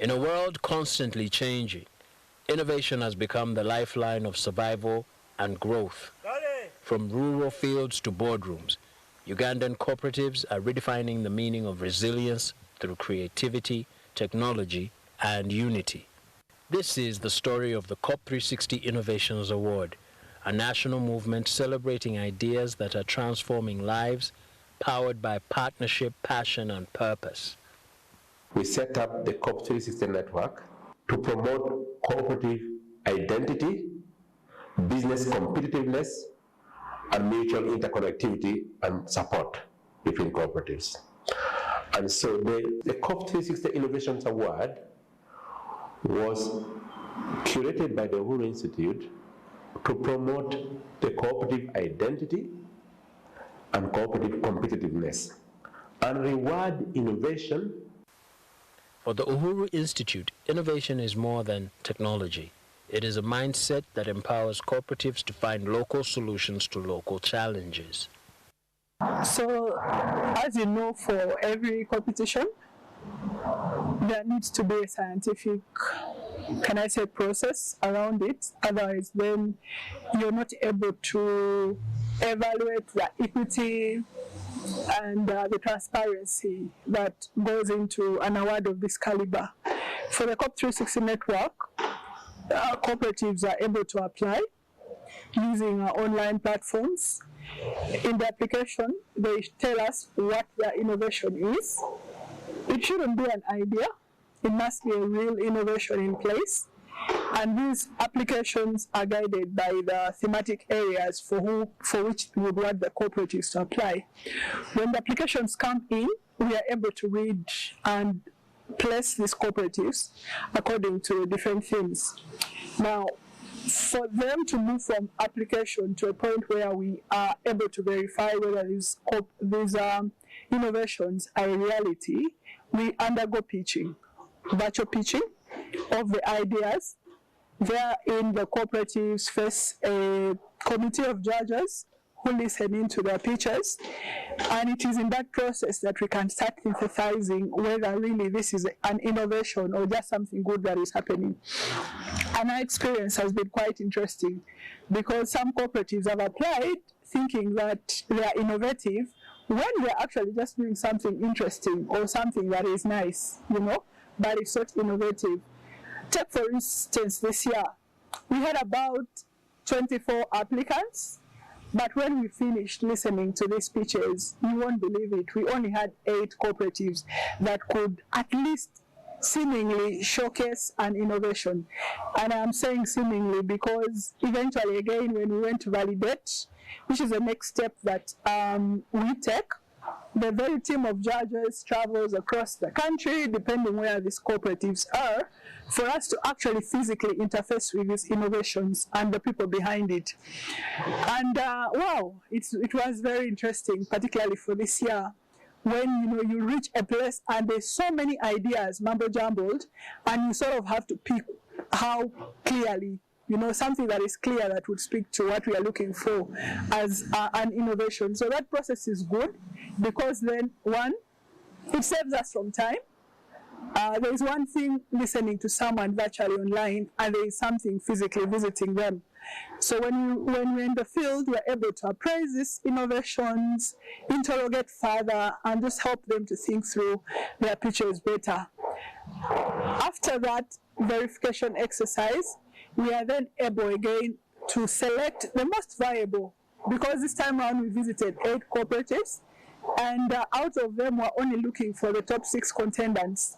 In a world constantly changing, innovation has become the lifeline of survival and growth. From rural fields to boardrooms, Ugandan cooperatives are redefining the meaning of resilience through creativity, technology, and unity. This is the story of the Coop360 Innovations Award, a national movement celebrating ideas that are transforming lives, powered by partnership, passion, and purpose. We set up the Coop360 network to promote cooperative identity, business competitiveness, and mutual interconnectivity and support between cooperatives. And so the Coop360 Innovations Award was curated by the Uhuru Institute to promote the cooperative identity and cooperative competitiveness and reward innovation. For the Uhuru Institute, innovation is more than technology. It is a mindset that empowers cooperatives to find local solutions to local challenges. So, as you know, for every competition, there needs to be a scientific, process around it. Otherwise, then you're not able to evaluate the equity and the transparency that goes into an award of this caliber. For the Coop360 network, cooperatives are able to apply using our online platforms. In the application, they tell us what their innovation is. It shouldn't be an idea. It must be a real innovation in place. And these applications are guided by the thematic areas for which we would want the cooperatives to apply. When the applications come in, we are able to read and place these cooperatives according to different themes. Now, for them to move from application to a point where we are able to verify whether these innovations are a reality, we undergo pitching, virtual pitching of the ideas. Therein, the cooperatives face a committee of judges who listen into their pitches, and it is in that process that we can start synthesizing whether really this is an innovation or just something good that is happening. And our experience has been quite interesting because some cooperatives have applied thinking that they are innovative when they're actually just doing something interesting or something that is nice, but it's not innovative. Take, for instance, this year, we had about 24 applicants, but when we finished listening to these pitches, you won't believe it, we only had 8 cooperatives that could at least seemingly showcase an innovation. And I'm saying seemingly because eventually, again, when we went to validate, which is the next step that we take, the very team of judges travels across the country, depending where these cooperatives are, for us to actually physically interface with these innovations and the people behind it. And wow, it was very interesting, particularly for this year, when you reach a place and there's so many ideas mumbo-jumbled, and you sort of have to pick how clearly, something that is clear that would speak to what we are looking for as an innovation. So that process is good because then, one, it saves us from time. There is one thing listening to someone virtually online, and there is something physically visiting them. So when we're in the field, we're able to appraise these innovations, interrogate further, and just help them to think through their pitches better. After that verification exercise, we are then able again to select the most viable, because this time around we visited 8 cooperatives, and out of them we're only looking for the top 6 contenders.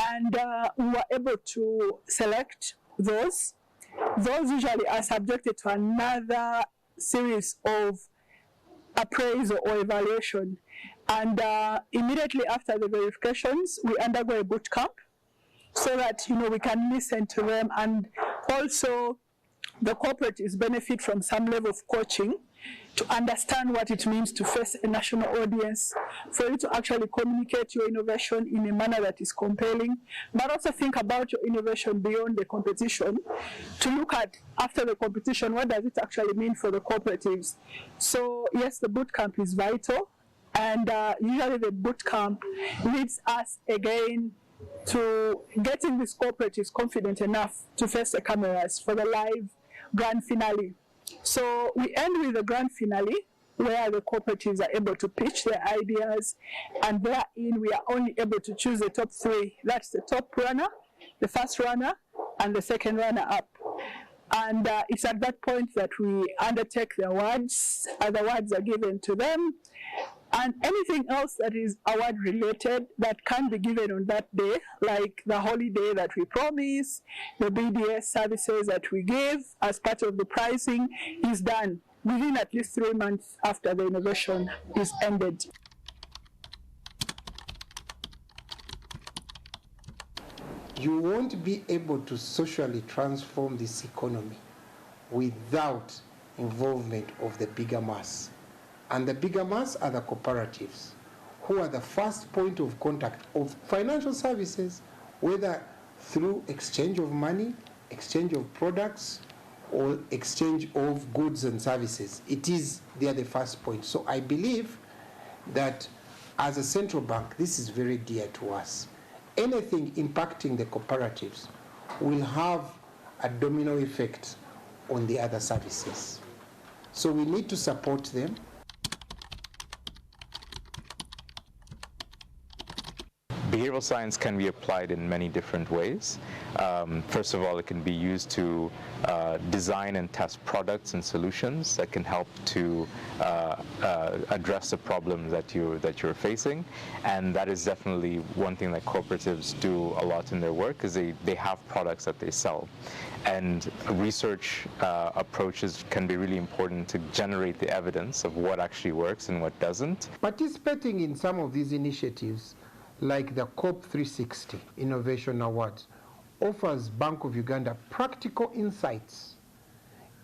And we were able to select those. Those usually are subjected to another series of appraisal or evaluation. And immediately after the verifications, we undergo a boot camp so that we can listen to them, and also the cooperatives benefit from some level of coaching to understand what it means to face a national audience, for you to actually communicate your innovation in a manner that is compelling, but also think about your innovation beyond the competition, to look at, after the competition, what does it actually mean for the cooperatives. So yes, the boot camp is vital, and usually the boot camp leads us again to getting these cooperatives confident enough to face the cameras for the live grand finale. So we end with the grand finale where the cooperatives are able to pitch their ideas, and therein we are only able to choose the top three. That's the top runner, the first runner, and the second runner up. And it's at that point that we undertake the awards. The awards are given to them. And anything else that is award related that can be given on that day, like the holiday that we promise, the BDS services that we give as part of the pricing, is done within at least 3 months after the innovation is ended. You won't be able to socially transform this economy without involvement of the bigger mass. And the bigger mass are the cooperatives, who are the first point of contact of financial services, whether through exchange of money, exchange of products, or exchange of goods and services. They are the first point. So I believe that as a central bank, this is very dear to us. Anything impacting the cooperatives will have a domino effect on the other services. So we need to support them. Behavioral science can be applied in many different ways. First of all, it can be used to design and test products and solutions that can help to address the problems that you're facing, and that is definitely one thing that cooperatives do a lot in their work, is they have products that they sell, and research approaches can be really important to generate the evidence of what actually works and what doesn't. Participating in some of these initiatives, like the Coop360 Innovation Awards, offers Bank of Uganda practical insights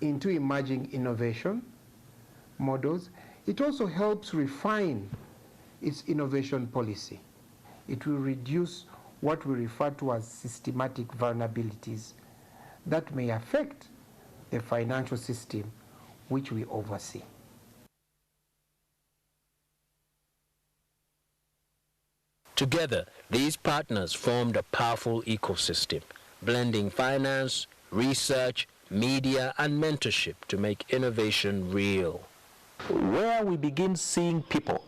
into emerging innovation models. It also helps refine its innovation policy. It will reduce what we refer to as systematic vulnerabilities that may affect the financial system which we oversee. Together, these partners formed a powerful ecosystem, blending finance, research, media, and mentorship to make innovation real. Where we begin seeing people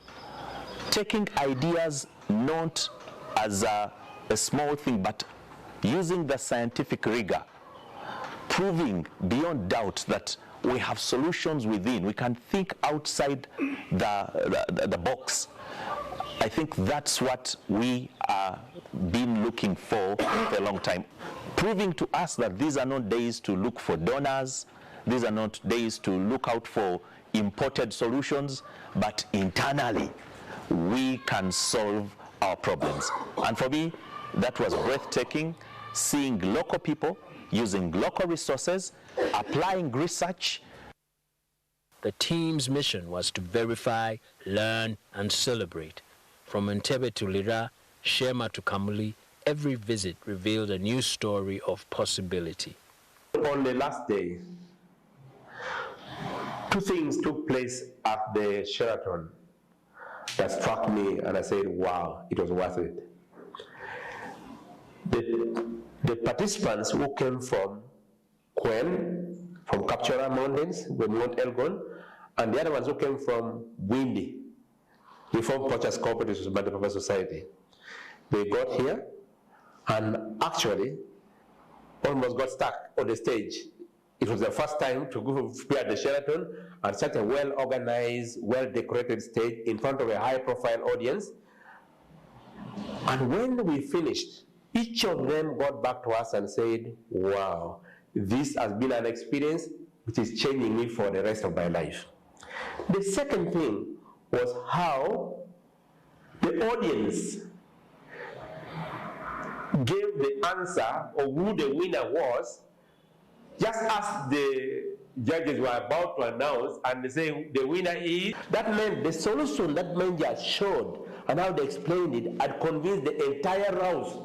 taking ideas not as a small thing, but using the scientific rigor, proving beyond doubt that we have solutions within, we can think outside the box. I think that's what we have been looking for a long time. Proving to us that these are not days to look for donors, these are not days to look out for imported solutions, but internally we can solve our problems. And for me, that was breathtaking, seeing local people using local resources, applying research. The team's mission was to verify, learn, and celebrate. From Entebbe to Lira, Shema to Kamuli, every visit revealed a new story of possibility. On the last day, two things took place at the Sheraton that struck me, and I said, wow, it was worth it. The participants who came from Quen, from Kapchora Mountains, the Mount Elgon, and the other ones who came from Gwindi, we formed Purchase Cooperatives Multipurpose Society. They got here and actually almost got stuck on the stage. It was the first time to go play at the Sheraton and such a well-organized, well-decorated stage in front of a high-profile audience. And when we finished, each of them got back to us and said, wow, this has been an experience which is changing me for the rest of my life. The second thing was how the audience gave the answer of who the winner was, just as the judges were about to announce and they say the winner is. That meant the solution that manager showed and how they explained it had convinced the entire house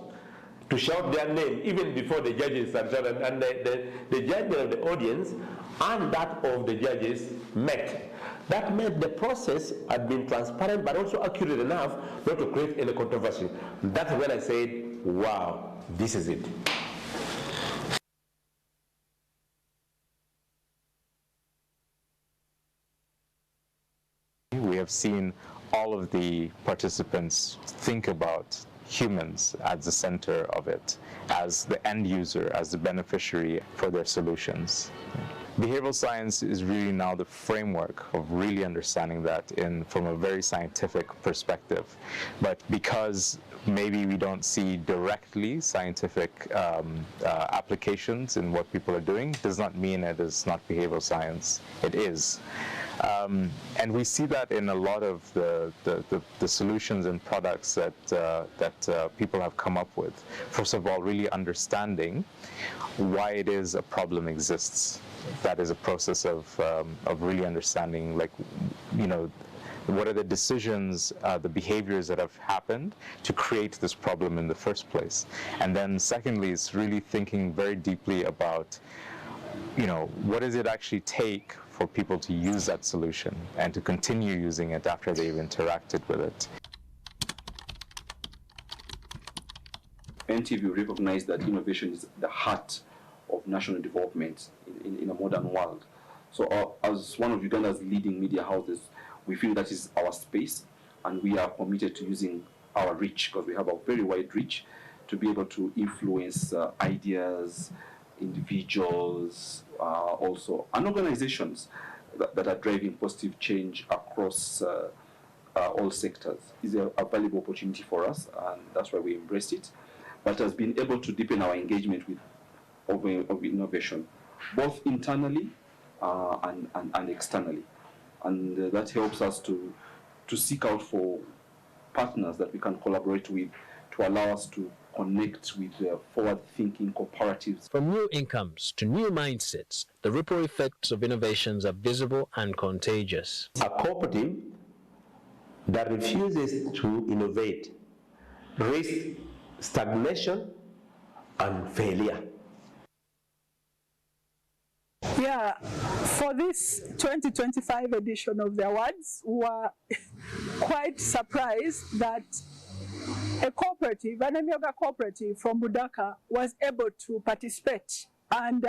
to shout their name even before the judges had shouted, and the judgment of the audience and that of the judges met. That meant the process had been transparent but also accurate enough not to create any controversy. That's when I said, wow, this is it. We have seen all of the participants think about humans at the center of it, as the end user, as the beneficiary for their solutions. Behavioral science is really now the framework of really understanding that from a very scientific perspective. But because maybe we don't see directly scientific applications in what people are doing, does not mean it is not behavioral science. It is. And we see that in a lot of the solutions and products that people have come up with. First of all, really understanding why it is a problem exists. That is a process of really understanding, like, you know, what are the decisions, the behaviors that have happened to create this problem in the first place. And then secondly, it's really thinking very deeply about, you know, what does it actually take for people to use that solution and to continue using it after they've interacted with it. NTV recognized that innovation is the heart of national development in a modern world. So as one of Uganda's leading media houses, we feel that is our space, and we are committed to using our reach, because we have a very wide reach, to be able to influence ideas, individuals, also, and organizations that are driving positive change across all sectors. It's a valuable opportunity for us, and that's why we embraced it. But has been able to deepen our engagement of innovation, both internally and externally. And that helps us to seek out for partners that we can collaborate with to allow us to connect with forward-thinking cooperatives. From new incomes to new mindsets, the ripple effects of innovations are visible and contagious. A cooperative that refuses to innovate risks stagnation and failure. Yeah, for this 2025 edition of the awards, we were quite surprised that a cooperative, an Emyoga cooperative from Budaka, was able to participate. And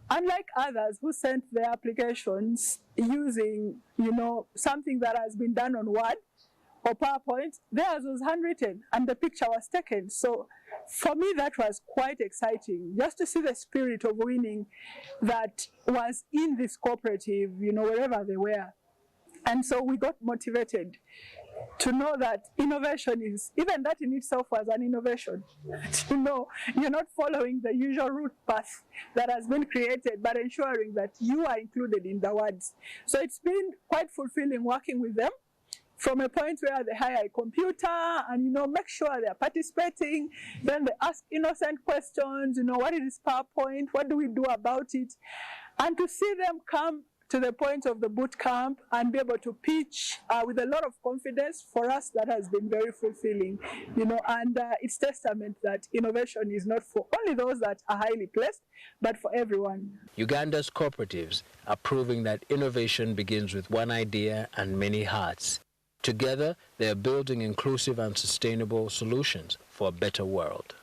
unlike others who sent their applications using, you know, something that has been done on Word or PowerPoint, theirs was handwritten and the picture was taken. So for me, that was quite exciting, just to see the spirit of winning that was in this cooperative, you know, wherever they were. And so we got motivated to know that innovation is, even that in itself was an innovation. To know you're not following the usual route path that has been created, but ensuring that you are included in the awards. So it's been quite fulfilling working with them, from a point where they hire a computer and, you know, make sure they're participating. Then they ask innocent questions, you know, what is PowerPoint? What do we do about it? And to see them come to the point of the boot camp and be able to pitch with a lot of confidence, for us, that has been very fulfilling, you know, and it's testament that innovation is not for only those that are highly placed, but for everyone. Uganda's cooperatives are proving that innovation begins with one idea and many hearts. Together, they are building inclusive and sustainable solutions for a better world.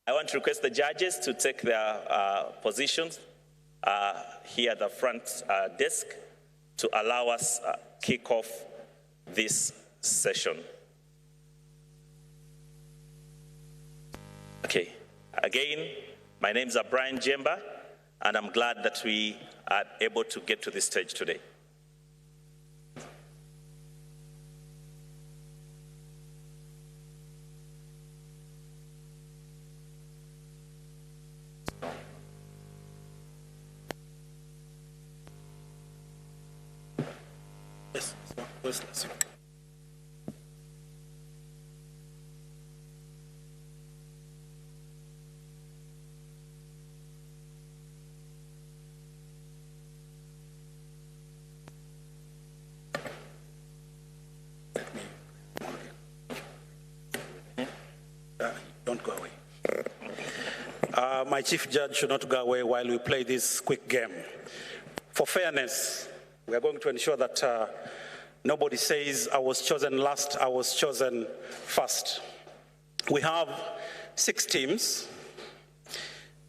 I want to request the judges to take their positions here at the front desk to allow us kick off this session. Okay, again, my name is Brian Jemba, and I'm glad that we are able to get to this stage today. Yes, let's don't go away. my chief judge should not go away while we play this quick game. For fairness, we are going to ensure that nobody says I was chosen last, I was chosen first. We have 6 teams.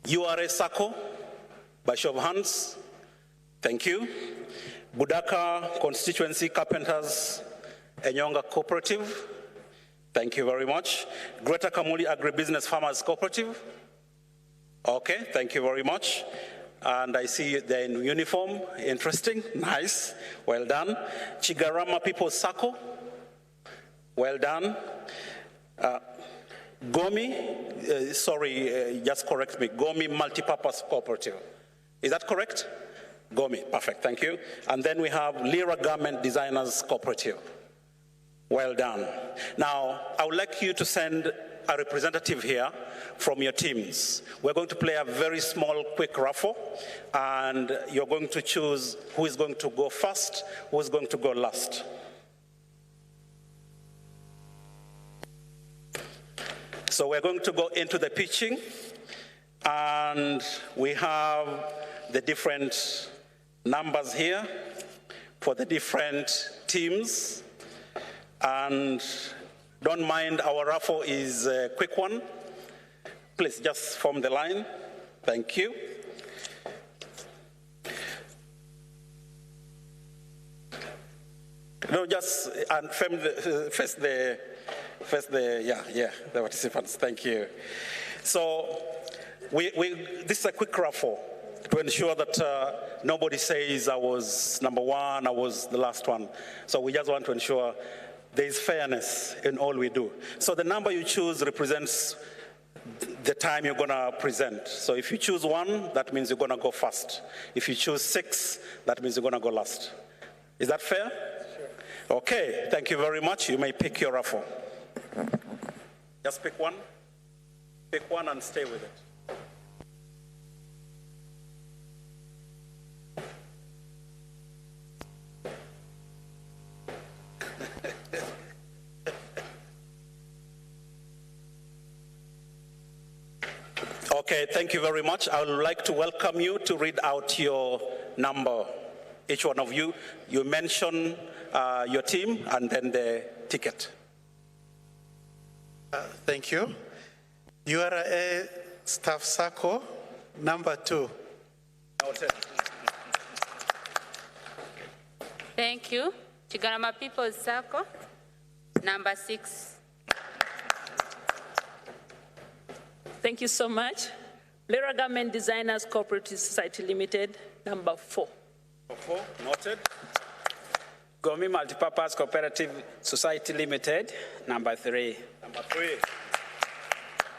URA SACCO, by show of hands. Thank you. Budaka Constituency Carpenters Enyonga Cooperative. Thank you very much. Greater Kamuli Agribusiness Farmers Cooperative. Okay, thank you very much. And I see they're in uniform. Interesting, nice, well done. Chigarama People's SACCO. Well done. Gomi, just correct me, Gomi Multipurpose Cooperative. Is that correct? Gomi, perfect, thank you. And then we have Lira Garment Designers Cooperative. Well done. Now, I would like you to send a representative here from your teams. We're going to play a very small, quick raffle, and you're going to choose who is going to go first, who is going to go last. So we're going to go into the pitching, and we have the different numbers here for the different teams. And don't mind, our raffle is a quick one. Please just form the line. Thank you. No, just and face the participants. Thank you. So this is a quick raffle to ensure that nobody says I was number one, I was the last one. So we just want to ensure there is fairness in all we do. So the number you choose represents the time you're going to present. So if you choose 1, that means you're going to go first. If you choose 6, that means you're going to go last. Is that fair? Sure. Okay, thank you very much. You may pick your raffle. Just pick one. Pick one and stay with it. Okay, thank you very much. I would like to welcome you to read out your number. Each one of you, you mention your team and then the ticket. Thank you. URA Staff SACCO, number 2. Thank you. Chigarama People's SACCO, number 6. Thank you so much. Lira Garment Designers Cooperative Society Limited, number 4. 4, noted. Gomi Multipurpose Cooperative Society Limited, number 3. Number 3.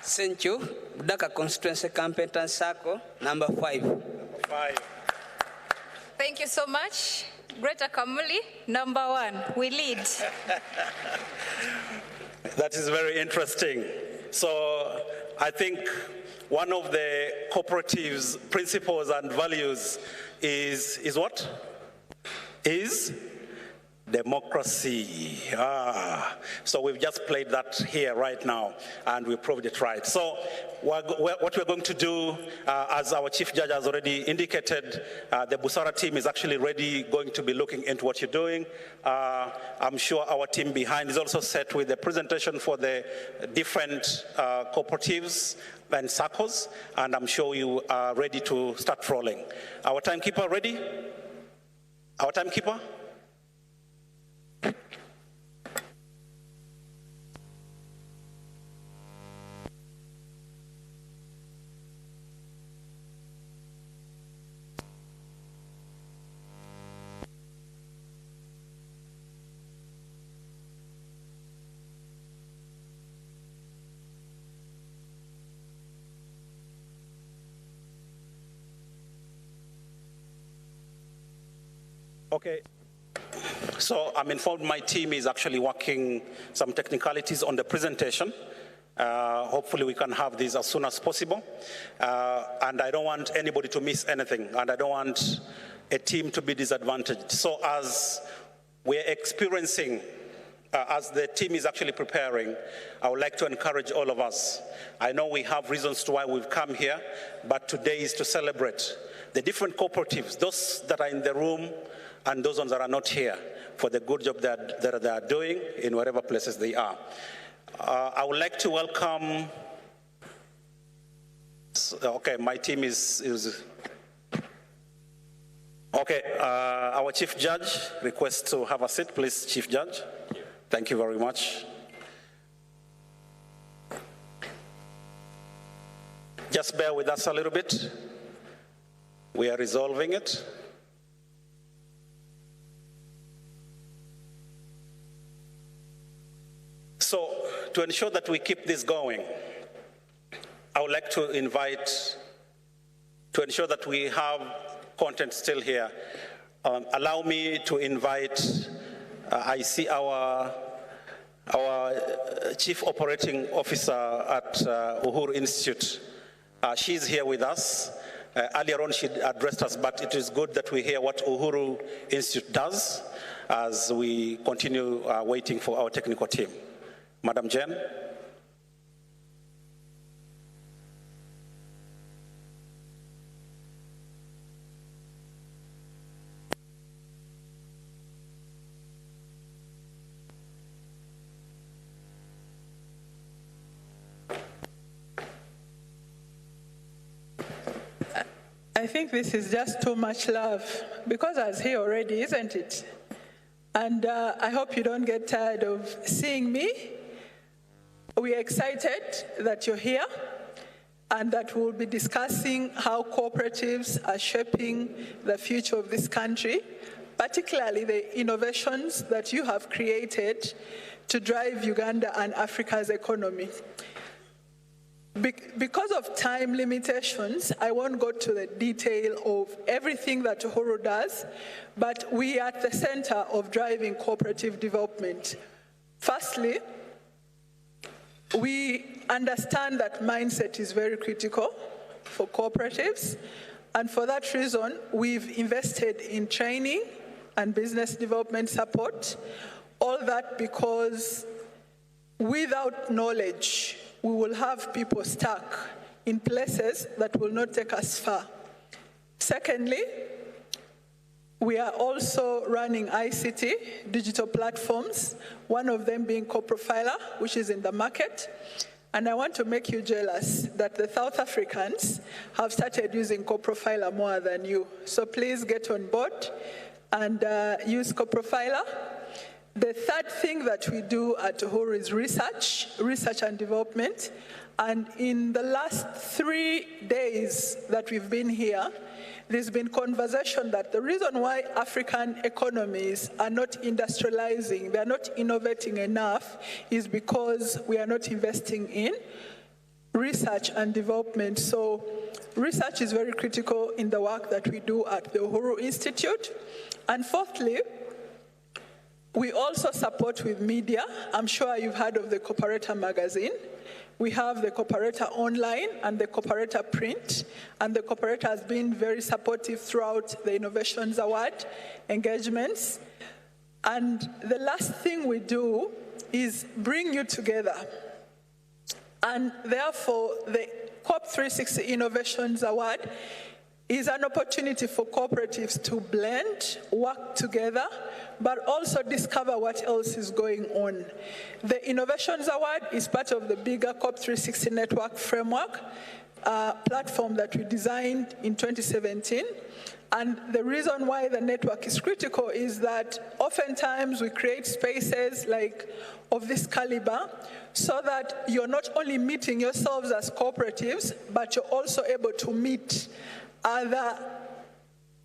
Thank you. Budaka Constituency Carpenters SACCO, number 5. Number 5. Thank you so much. Greater Kamuli, number 1. We lead. That is very interesting. So I think one of the cooperative's principles and values is what? Is democracy. So we've just played that here right now, and we proved it right. So what we're going to do, as our chief judge has already indicated, the Busara team is actually ready, going to be looking into what you're doing. I'm sure our team behind is also set with the presentation for the different cooperatives and SACCOs, and I'm sure you are ready to start rolling. Our timekeeper ready? Our timekeeper? Okay, so I'm informed my team is actually working some technicalities on the presentation. Hopefully we can have this as soon as possible. And I don't want anybody to miss anything, and I don't want a team to be disadvantaged. So as we're experiencing as the team is actually preparing, I would like to encourage all of us. I know we have reasons to why we've come here, but today is to celebrate the different cooperatives, those that are in the room and those ones that are not here, for the good job that they are doing in whatever places they are. I would like to welcome, okay, my team is okay, our Chief Judge requests to have a seat, please, Chief Judge. Thank you very much. Just bear with us a little bit. We are resolving it. So, to ensure that we keep this going, I would like to invite, to ensure that we have content still here, allow me to invite, I see our Chief Operating Officer at Uhuru Institute. She's here with us. Earlier on she addressed us, but it is good that we hear what Uhuru Institute does as we continue waiting for our technical team. Madam Jen. I think this is just too much love, because I was here already, isn't it? And I hope you don't get tired of seeing me. We're excited that you're here and that we'll be discussing how cooperatives are shaping the future of this country, particularly the innovations that you have created to drive Uganda and Africa's economy. Because of time limitations, I won't go to the detail of everything that Uhuru does, but we are at the center of driving cooperative development. Firstly, we understand that mindset is very critical for cooperatives, and for that reason, we've invested in training and business development support, all that because without knowledge, we will have people stuck in places that will not take us far. Secondly, we are also running ICT, digital platforms, one of them being CoProfiler, which is in the market. And I want to make you jealous that the South Africans have started using CoProfiler more than you. So please get on board and use CoProfiler. The third thing that we do at Uhuru is research and development. And in the last 3 days that we've been here, there's been conversation that the reason why African economies are not industrializing, they're not innovating enough, is because we are not investing in research and development. So research is very critical in the work that we do at the Uhuru Institute. And fourthly, we also support with media. I'm sure you've heard of the Cooperator magazine. We have the Cooperator online and the Cooperator print, and the Cooperator has been very supportive throughout the Innovations Award engagements. And the last thing we do is bring you together. And therefore, the Coop360 Innovations Award is an opportunity for cooperatives to blend, work together, but also discover what else is going on. The Innovations Award is part of the bigger Coop360 network framework platform that we designed in 2017. And the reason why the network is critical is that oftentimes we create spaces like of this caliber so that you're not only meeting yourselves as cooperatives, but you're also able to meet other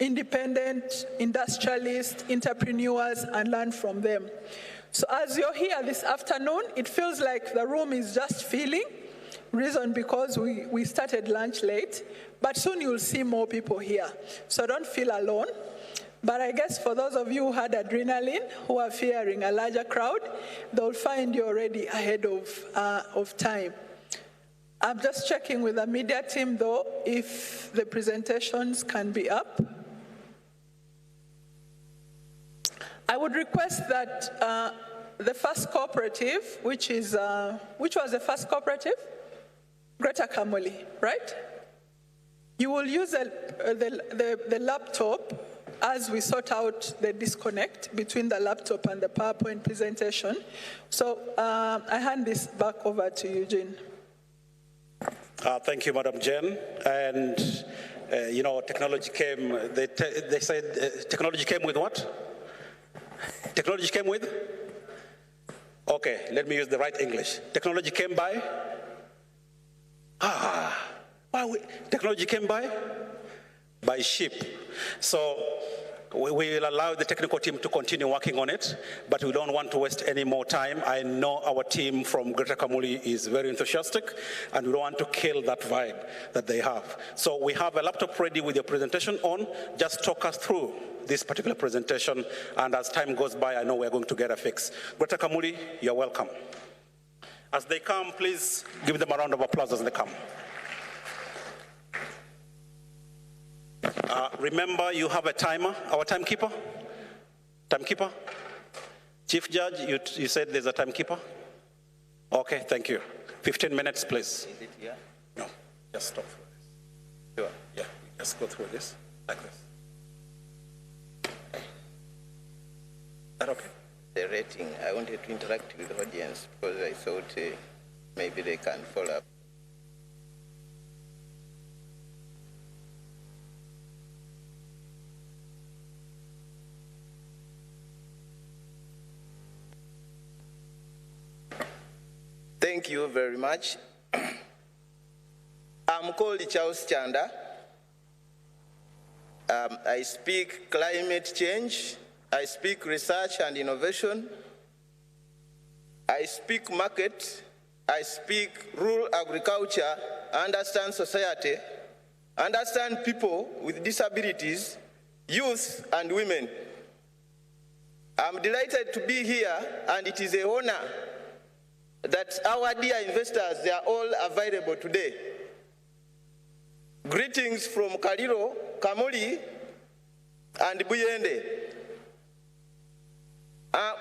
independent industrialists, entrepreneurs, and learn from them. So as you're here this afternoon, it feels like the room is just filling. Reason because we started lunch late, but soon you'll see more people here. So don't feel alone. But I guess for those of you who had adrenaline, who are fearing a larger crowd, they'll find you already ahead of time. I'm just checking with the media team, though, if the presentations can be up. I would request that the first cooperative, which was the first cooperative? Greater Kamuli, right? You will use the laptop as we sort out the disconnect between the laptop and the PowerPoint presentation. So I hand this back over to Eugene. Thank you, Madam Jen. And you know, technology came, they said technology came with what? Technology came with? Okay, let me use the right English. Technology came by? Technology came by? By ship. So we will allow the technical team to continue working on it, but we don't want to waste any more time. I know our team from Greater Kamuli is very enthusiastic, and we don't want to kill that vibe that they have. So we have a laptop ready with your presentation on. Just talk us through this particular presentation, and as time goes by, I know we're going to get a fix. Greater Kamuli, you're welcome. As they come, please give them a round of applause as they come. Remember, you have a timer, our timekeeper? Timekeeper? Chief Judge, you said there's a timekeeper? Okay, thank you. 15 minutes, please. Is it here? No, just stop for this. Sure. Yeah, just go through this, like this. Is that okay? The rating, I wanted to interact with the audience because I thought maybe they can follow up. Thank you very much. I'm called Charles Chanda. I speak climate change. I speak research and innovation. I speak market. I speak rural agriculture, understand society, understand people with disabilities, youth and women. I'm delighted to be here, and it is an honor that our dear investors, they are all available today. Greetings from Kaliro, Kamuli, and Buyende.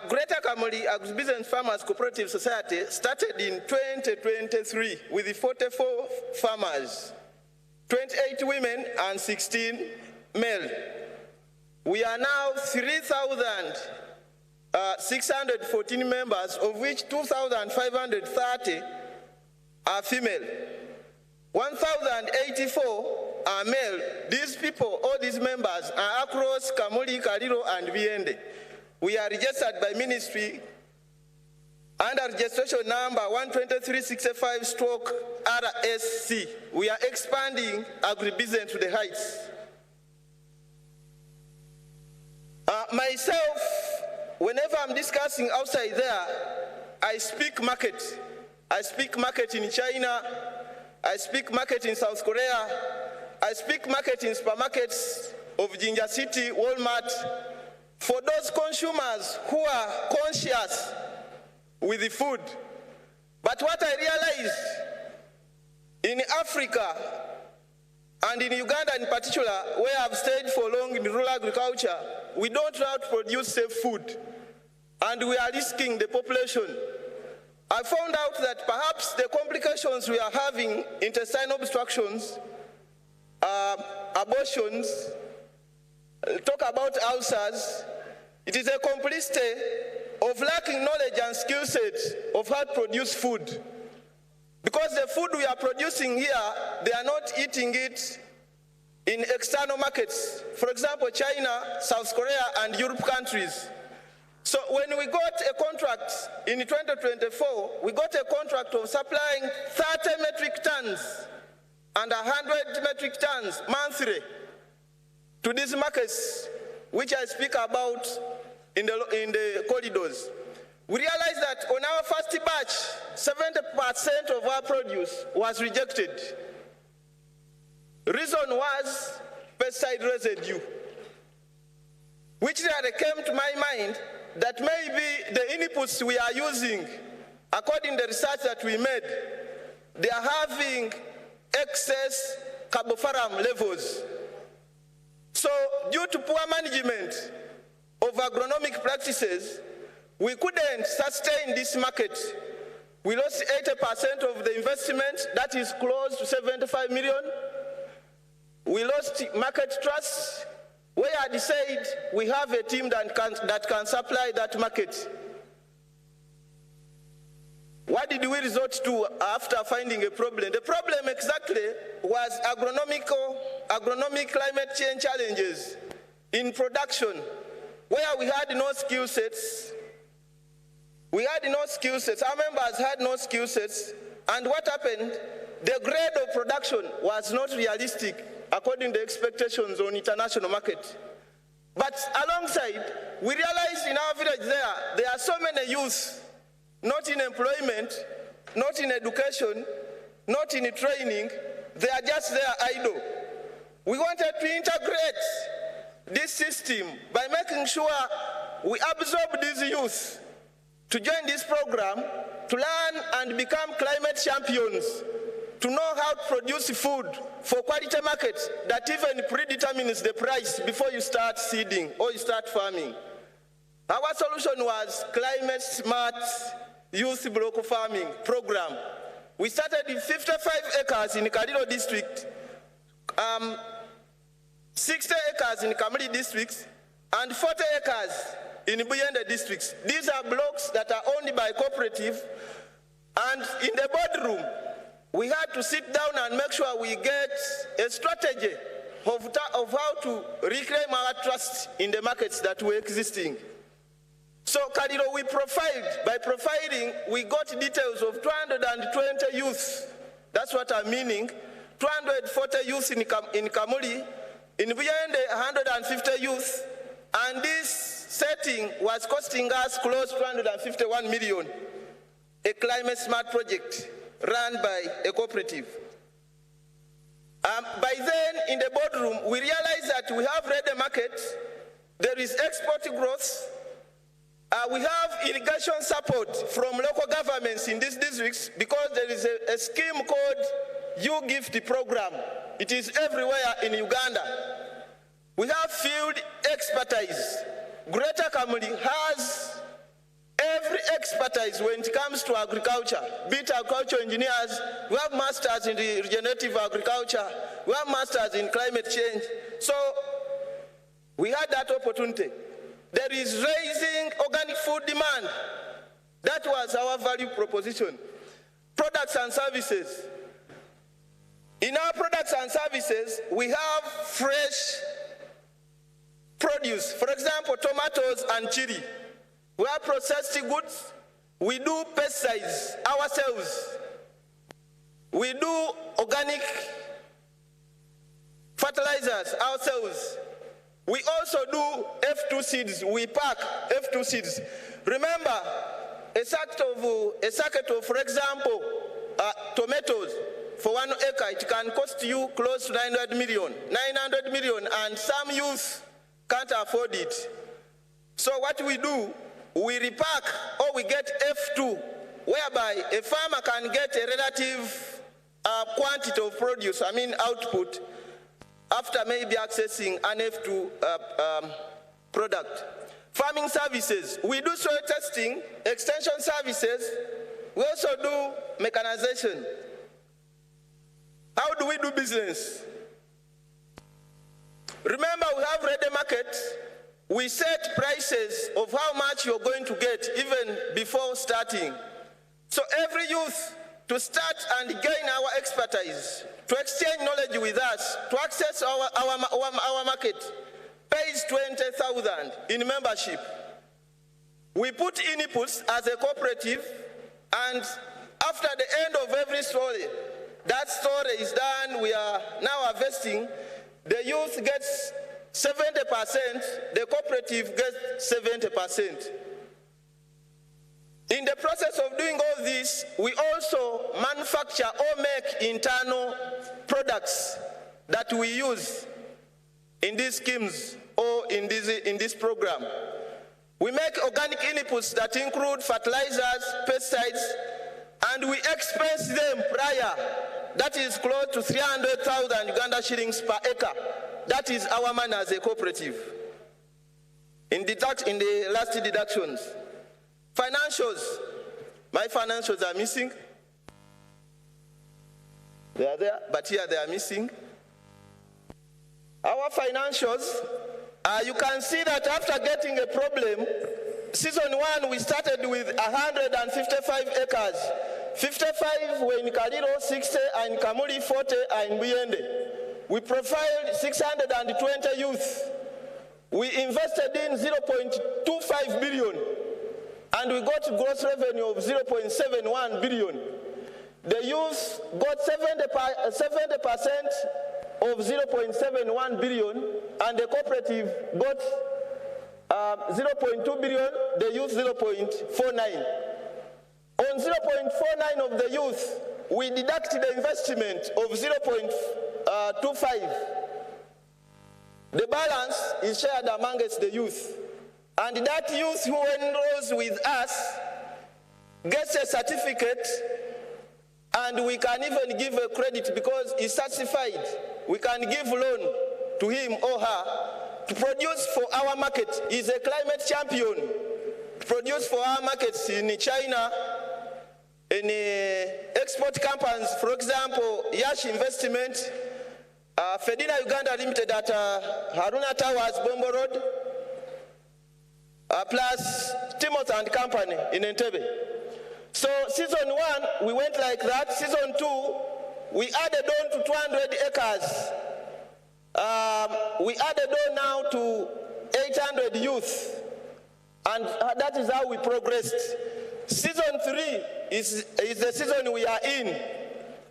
Greater Kamuli Agribusiness Farmers Cooperative Society started in 2023 with 44 farmers, 28 women and 16 male. We are now 3,614 members, of which 2,530 are female. 1,084 are male. These people, all these members, are across Kamuli, Kaliro, and Biende. We are registered by ministry under registration number 12365/RSC. We are expanding agribusiness to the heights. Myself, whenever I'm discussing outside there, I speak market. I speak market in China. I speak market in South Korea. I speak market in supermarkets of Jinja City, Walmart, for those consumers who are conscious with the food. But what I realized in Africa and in Uganda in particular, where I've stayed for long in rural agriculture, we don't know how to produce safe food, and we are risking the population. I found out that perhaps the complications we are having, intestinal obstructions, abortions, talk about ulcers, it is a complicity of lacking knowledge and skill set of how to produce food. Because the food we are producing here, they are not eating it in external markets. For example, China, South Korea, and Europe countries. So when we got a contract in 2024, we got a contract of supplying 30 metric tons and 100 metric tons monthly to these markets, which I speak about in the corridors. We realized that on our first batch, 70% of our produce was rejected. Reason was pesticide residue, which really came to my mind that maybe the inputs we are using, according to the research that we made, they are having excess carbofuran levels. So due to poor management of agronomic practices, we couldn't sustain this market. We lost 80% of the investment, that is close to 75 million. We lost market trust, where I decided we have a team that can supply that market. What did we resort to after finding a problem? The problem exactly was agronomic climate change challenges in production, where we had no skill sets. We had no skill sets. Our members had no skill sets. And what happened? The grade of production was not realistic according to expectations on international market. But alongside, we realized in our village there are so many youth, not in employment, not in education, not in training. They are just there idle. We wanted to integrate this system by making sure we absorb these youth to join this program, to learn and become climate champions, to know how to produce food for quality markets that even predetermines the price before you start seeding or you start farming. Our solution was climate smart youth block farming program. We started in 55 acres in Kadiro district, 60 acres in Kamuli districts, and 40 acres in Buyende districts. These are blocks that are owned by cooperative, and in the boardroom, we had to sit down and make sure we get a strategy of how to reclaim our trust in the markets that were existing. So Kadiro, we profiled. By profiling, we got details of 220 youth. That's what I'm meaning. 240 youth in Kamuli, in Buyende 150 youth, and this setting was costing us close to 251 million, a climate smart project run by a cooperative. By then, in the boardroom, we realized that we have ready market, there is export growth, we have irrigation support from local governments in these districts because there is a scheme called U-Gift program. It is everywhere in Uganda. We have field expertise. Greater Kamuli has every expertise when it comes to agriculture, be it agricultural engineers. We have masters in the regenerative agriculture. We have masters in climate change. So we had that opportunity. There is raising organic food demand. That was our value proposition. Products and services. In our products and services, we have fresh produce. For example, tomatoes and chili. We have processed goods. We do pesticides ourselves. We do organic fertilizers ourselves. We also do F2 seeds. We pack F2 seeds. Remember, a sacket of, for example, tomatoes for 1 acre, it can cost you close to 900 million, and some youth can't afford it. So what we do, we repack or we get F2, whereby a farmer can get a relative quantity of produce, output, after maybe accessing an F2 product. Farming services, we do soil testing, extension services, we also do mechanization. How do we do business? Remember, we have ready market. We set prices of how much you're going to get even before starting. So every youth, to start and gain our expertise, to exchange knowledge with us, to access our market, pays 20,000 in membership. We put inputs as a cooperative, and after the end of every story, that story is done, we are now harvesting, the youth gets 70%, the cooperative gets 70%. In the process of doing all this, we also manufacture or make internal products that we use in these schemes or in this program. We make organic inputs that include fertilizers, pesticides, and we expense them prior. That is close to 300,000 Uganda shillings per acre. That is our money as a cooperative. In the last deductions. Financials. My financials are missing. They are there, but here they are missing. Our financials, you can see that after getting a problem, season 1 we started with 155 acres. 55 were in Kaliro, 60 are in Kamuli, 40 are in Buyende. We profiled 620 youth. We invested in 0.25 billion, and we got gross revenue of 0.71 billion. The youth got 70% of 0.71 billion, and the cooperative got 0.2 billion, the youth 0.49. On 0.49 of the youth, we deducted the investment of 0.25. The balance is shared amongst the youth. And that youth who enrolls with us gets a certificate, and we can even give a credit because he's certified. We can give loan to him or her to produce for our market. He's a climate champion. Produce for our markets in China, in export companies, for example, Yash Investment, Fedina Uganda Limited at Haruna Towers, Bombo Road, plus Timothy and Company in Entebbe. So season 1, we went like that. Season 2, we added on to 200 acres. We added on now to 800 youth. And that is how we progressed. Season 3 is the season we are in.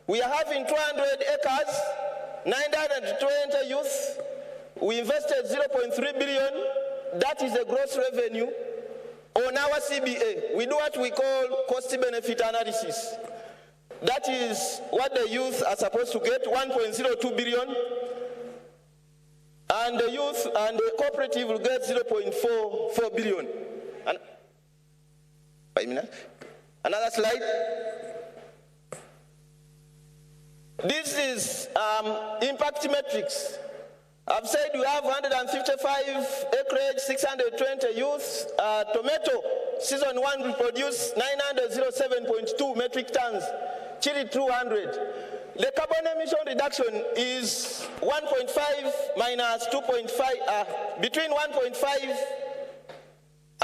We are having 200 acres, 920 youth. We invested 0.3 billion. That is the gross revenue. On our CBA, we do what we call cost-benefit analysis. That is what the youth are supposed to get, 1.02 billion. And the youth and the cooperative will get 0.44 billion. And 5 minutes. Another slide. This is impact metrics. I've said we have 155 acreage, 620 youth. Tomato, season 1 will produce 907.2 metric tons. Chili 200. The carbon emission reduction is 1.5 minus 2.5, between 1.5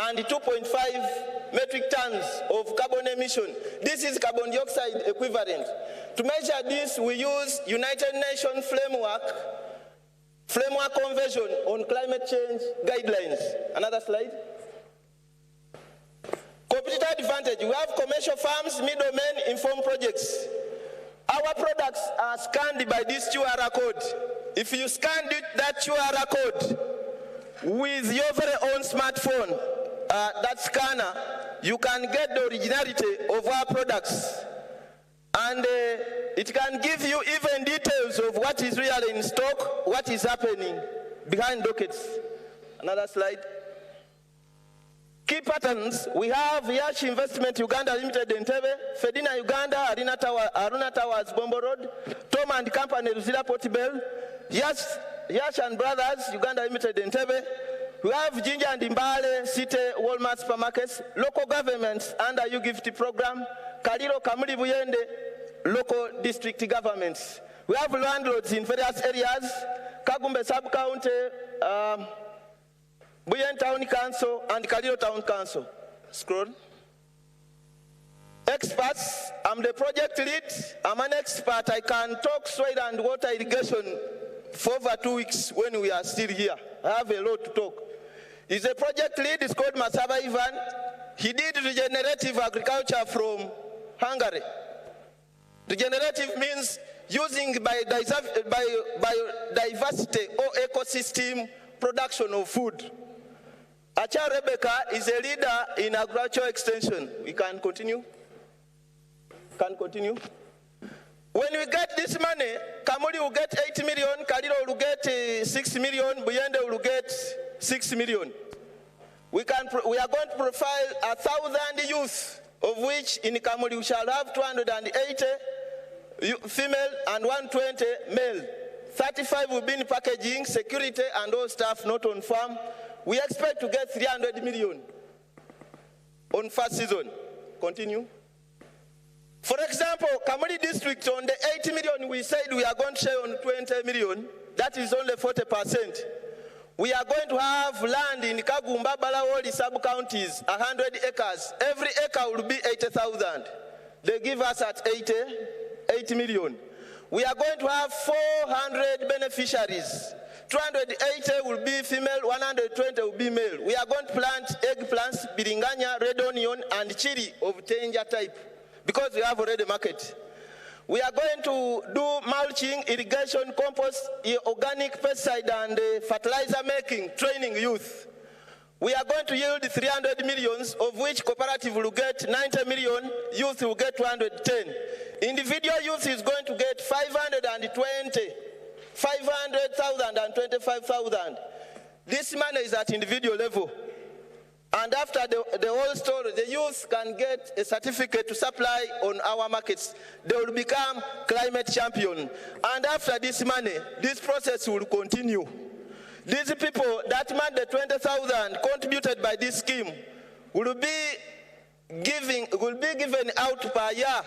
and 2.5 metric tons of carbon emission. This is carbon dioxide equivalent. To measure this, we use United Nations Framework Convention on Climate Change Guidelines. Another slide. Competitor advantage. We have commercial farms, middlemen, informed projects. Our products are scanned by this QR code. If you scan that QR code with your very own smartphone, that scanner, you can get the originality of our products. And it can give you even details of what is really in stock, what is happening behind dockets. Another slide. Key patterns, we have Yash Investment Uganda Limited Entebbe, Fedina Uganda, Haruna Towers, Bombo Road, Tom and Company, Ruzila Portibel, Yash and Brothers, Uganda Limited Entebbe. We have Ginger and Imbale, City, Walmart supermarkets, local governments under UGIFT program, Kaliro, Kamuli, Buyende, local district governments. We have landlords in various areas, Kagumbe Sub-County, Buyen Town Council, and Kaliro Town Council. Scroll. Experts, I'm the project lead. I'm an expert. I can talk soil and water irrigation for over 2 weeks when we are still here. I have a lot to talk. He's a project lead. He's called Masaba Ivan. He did regenerative agriculture from Hungary. Regenerative means using biodiversity or ecosystem production of food. Acha Rebecca is a leader in agricultural extension. We can continue. When we get this money, Kamuli will get 8 million, Kaliro will get 6 million, Buyende will get 6 million. We are going to profile 1,000 youth, of which in Kamuli we shall have 280 female and 120 male. 35 will be in packaging, security, and all staff not on farm. We expect to get 300 million. on first season. Continue. For example, Kamuli district, on the 80 million we said we are going to share on 20 million, that is only 40%. We are going to have land in Kagumba, Balawoli sub-counties, 100 acres. Every acre will be 80,000. They give us at 80 million. We are going to have 400 beneficiaries. 280 will be female, 120 will be male. We are going to plant eggplants, biringanya, red onion, and chili of danger type, because we have already market. We are going to do mulching, irrigation, compost, organic pesticide, and fertilizer making, training youth. We are going to yield 300 millions, of which cooperative will get 90 million, youth will get 210. Individual youth is going to get 520, 500,000 and 25,000. This money is at individual level. And after the whole story, the youth can get a certificate to supply on our markets. They will become climate champion. And after this money, this process will continue. These people, that money, the 20,000 contributed by this scheme, will be given out per year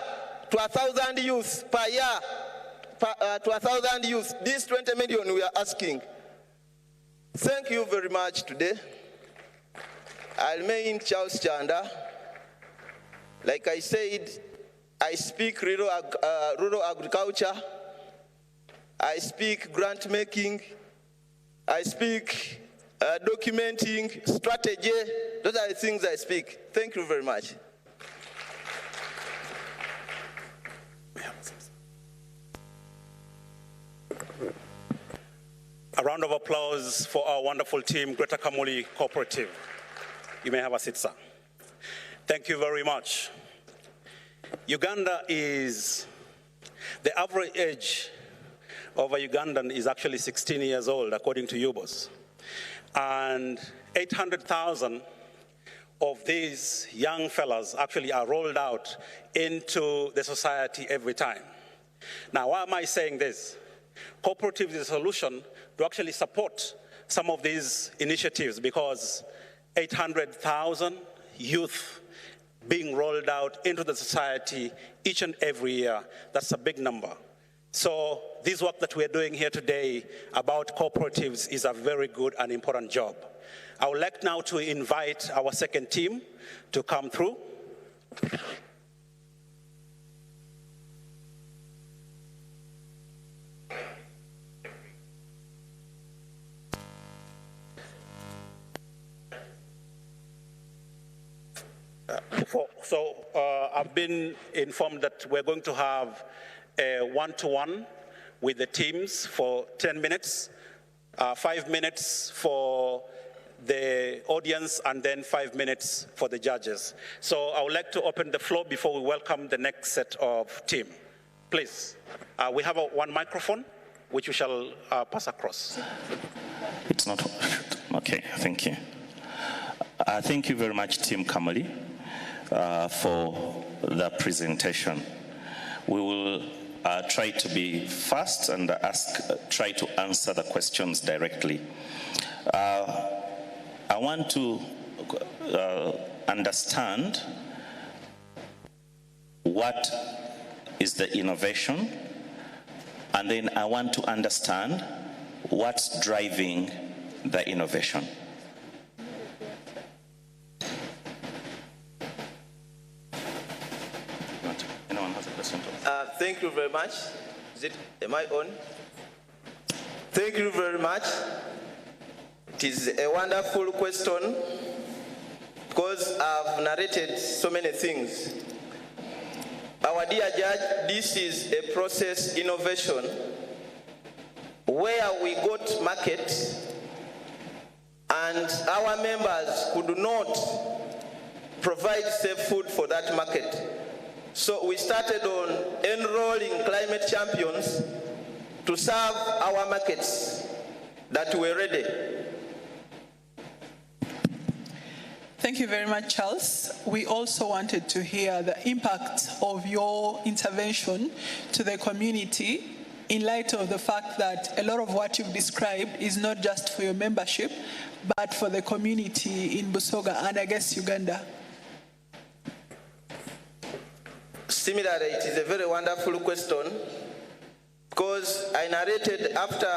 to 1,000 youth per year, to 1,000 youth. This 20 million we are asking. Thank you very much today. I'll remain Charles Chanda. Like I said, I speak rural agriculture, I speak grant making, I speak documenting, strategy. Those are the things I speak. Thank you very much. A round of applause for our wonderful team, Greater Kamuli Cooperative. You may have a seat, sir. Thank you very much. Uganda is, the average age of a Ugandan is actually 16 years old, according to UBOS. And 800,000 of these young fellas actually are rolled out into the society every time. Now, why am I saying this? Cooperative is a solution to actually support some of these initiatives, because 800,000 youth being rolled out into the society each and every year, that's a big number. So this work that we're doing here today about cooperatives is a very good and important job. I would like now to invite our second team to come through. I've been informed that we're going to have a one-to-one with the teams for 10 minutes, 5 minutes for the audience, and then 5 minutes for the judges. So I would like to open the floor before we welcome the next set of team. Please, we have one microphone, which we shall pass across. It's not, okay, thank you. Thank you very much, Team Kamuli, for the presentation. We will try to be fast and try to answer the questions directly. I want to understand what is the innovation, and then I want to understand what's driving the innovation. Anyone has a question? Thank you very much. Am I on? Thank you very much. It is a wonderful question, because I've narrated so many things. Our dear judge, this is a process innovation where we got market and our members could not provide safe food for that market. So we started on enrolling climate champions to serve our markets that were ready. Thank you very much, Charles. We also wanted to hear the impact of your intervention to the community in light of the fact that a lot of what you've described is not just for your membership, but for the community in Busoga and I guess Uganda. Similarly, it is a very wonderful question because I narrated after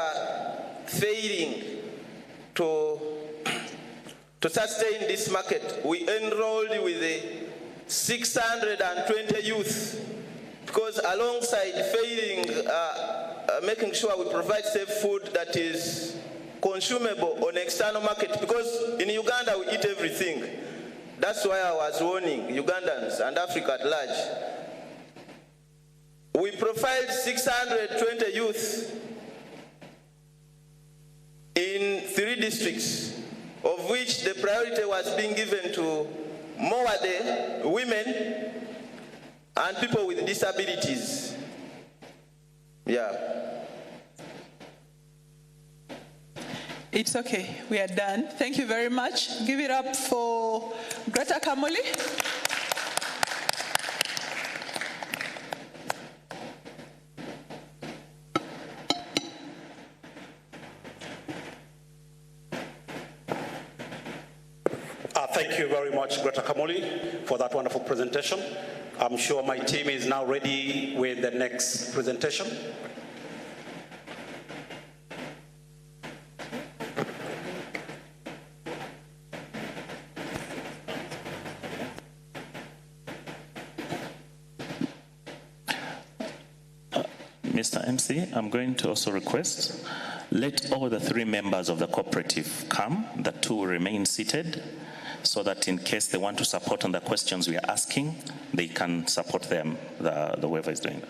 failing to sustain this market, we enrolled with 620 youth because alongside failing, making sure we provide safe food that is consumable on external market, because in Uganda we eat everything. That's why I was warning Ugandans and Africa at large. We provide 620 youth in 3 districts, of which the priority was being given to Mowade, women, and people with disabilities. Yeah. It's okay, we are done. Thank you very much. Give it up for Greta Kamuli. Thank you very much, Greta Kamuli, for that wonderful presentation. I'm sure my team is now ready with the next presentation. Mr. MC, I'm going to also request, let all the 3 members of the cooperative come, the 2 will remain seated, so that in case they want to support on the questions we are asking, they can support them, the whoever is doing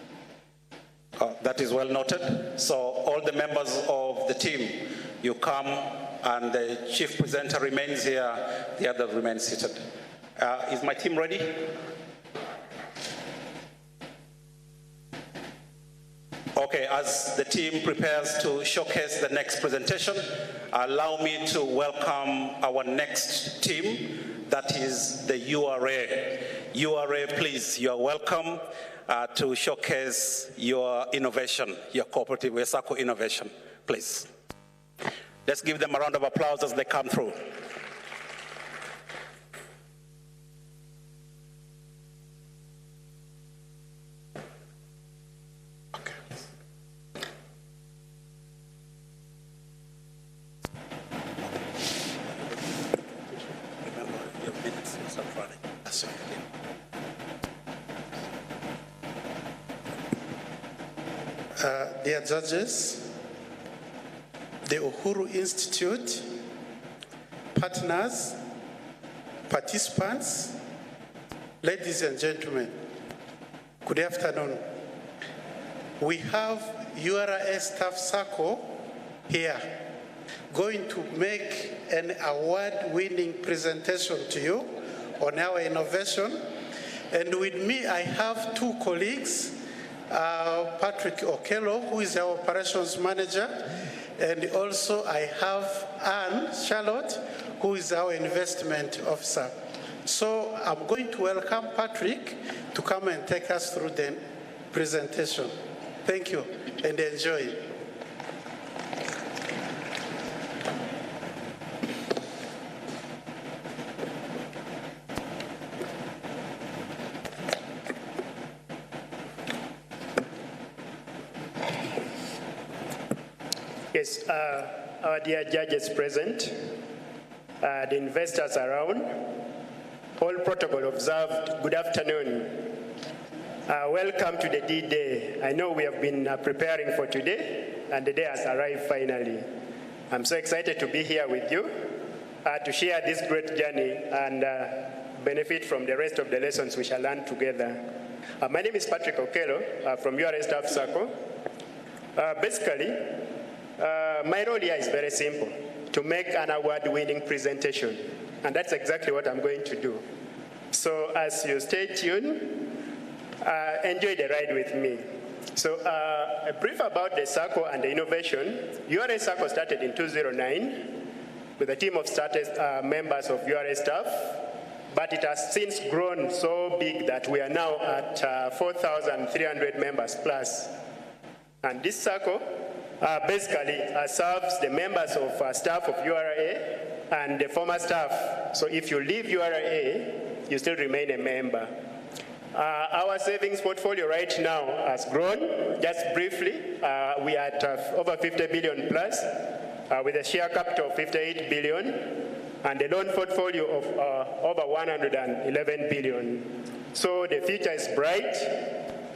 that. That is well noted. So all the members of the team, you come and the chief presenter remains here, the other remains seated. Is my team ready? Okay, as the team prepares to showcase the next presentation, allow me to welcome our next team, that is the URA. URA, please, you are welcome to showcase your innovation, your cooperative, your SACCO innovation, please. Let's give them a round of applause as they come through. Dear judges, the Uhuru Institute, partners, participants, ladies and gentlemen, good afternoon. We have URA Staff SACCO here going to make an award-winning presentation to you on our innovation. And with me, I have 2 colleagues, Patrick Okello, who is our operations manager, and also I have Anne Charlotte, who is our investment officer. So I'm going to welcome Patrick to come and take us through the presentation. Thank you, and enjoy. Yes, our dear judges present, the investors around, all protocol observed, good afternoon. Welcome to the D-Day. I know we have been preparing for today, and the day has arrived finally. I'm so excited to be here with you to share this great journey and benefit from the rest of the lessons we shall learn together. My name is Patrick Okello from URA Staff SACCO. Basically, my role here is very simple, to make an award-winning presentation, and that's exactly what I'm going to do. So as you stay tuned, enjoy the ride with me. So a brief about the SACCO and the innovation. URA SACCO started in 2009 with a team of members of URA staff, but it has since grown so big that we are now at 4,300 members plus. And this SACCO basically serves the members of staff of URA and the former staff. So if you leave URA, you still remain a member. Our savings portfolio right now has grown. Just briefly, we are at over 50 billion plus, with a share capital of 58 billion, and a loan portfolio of over 111 billion. So the future is bright,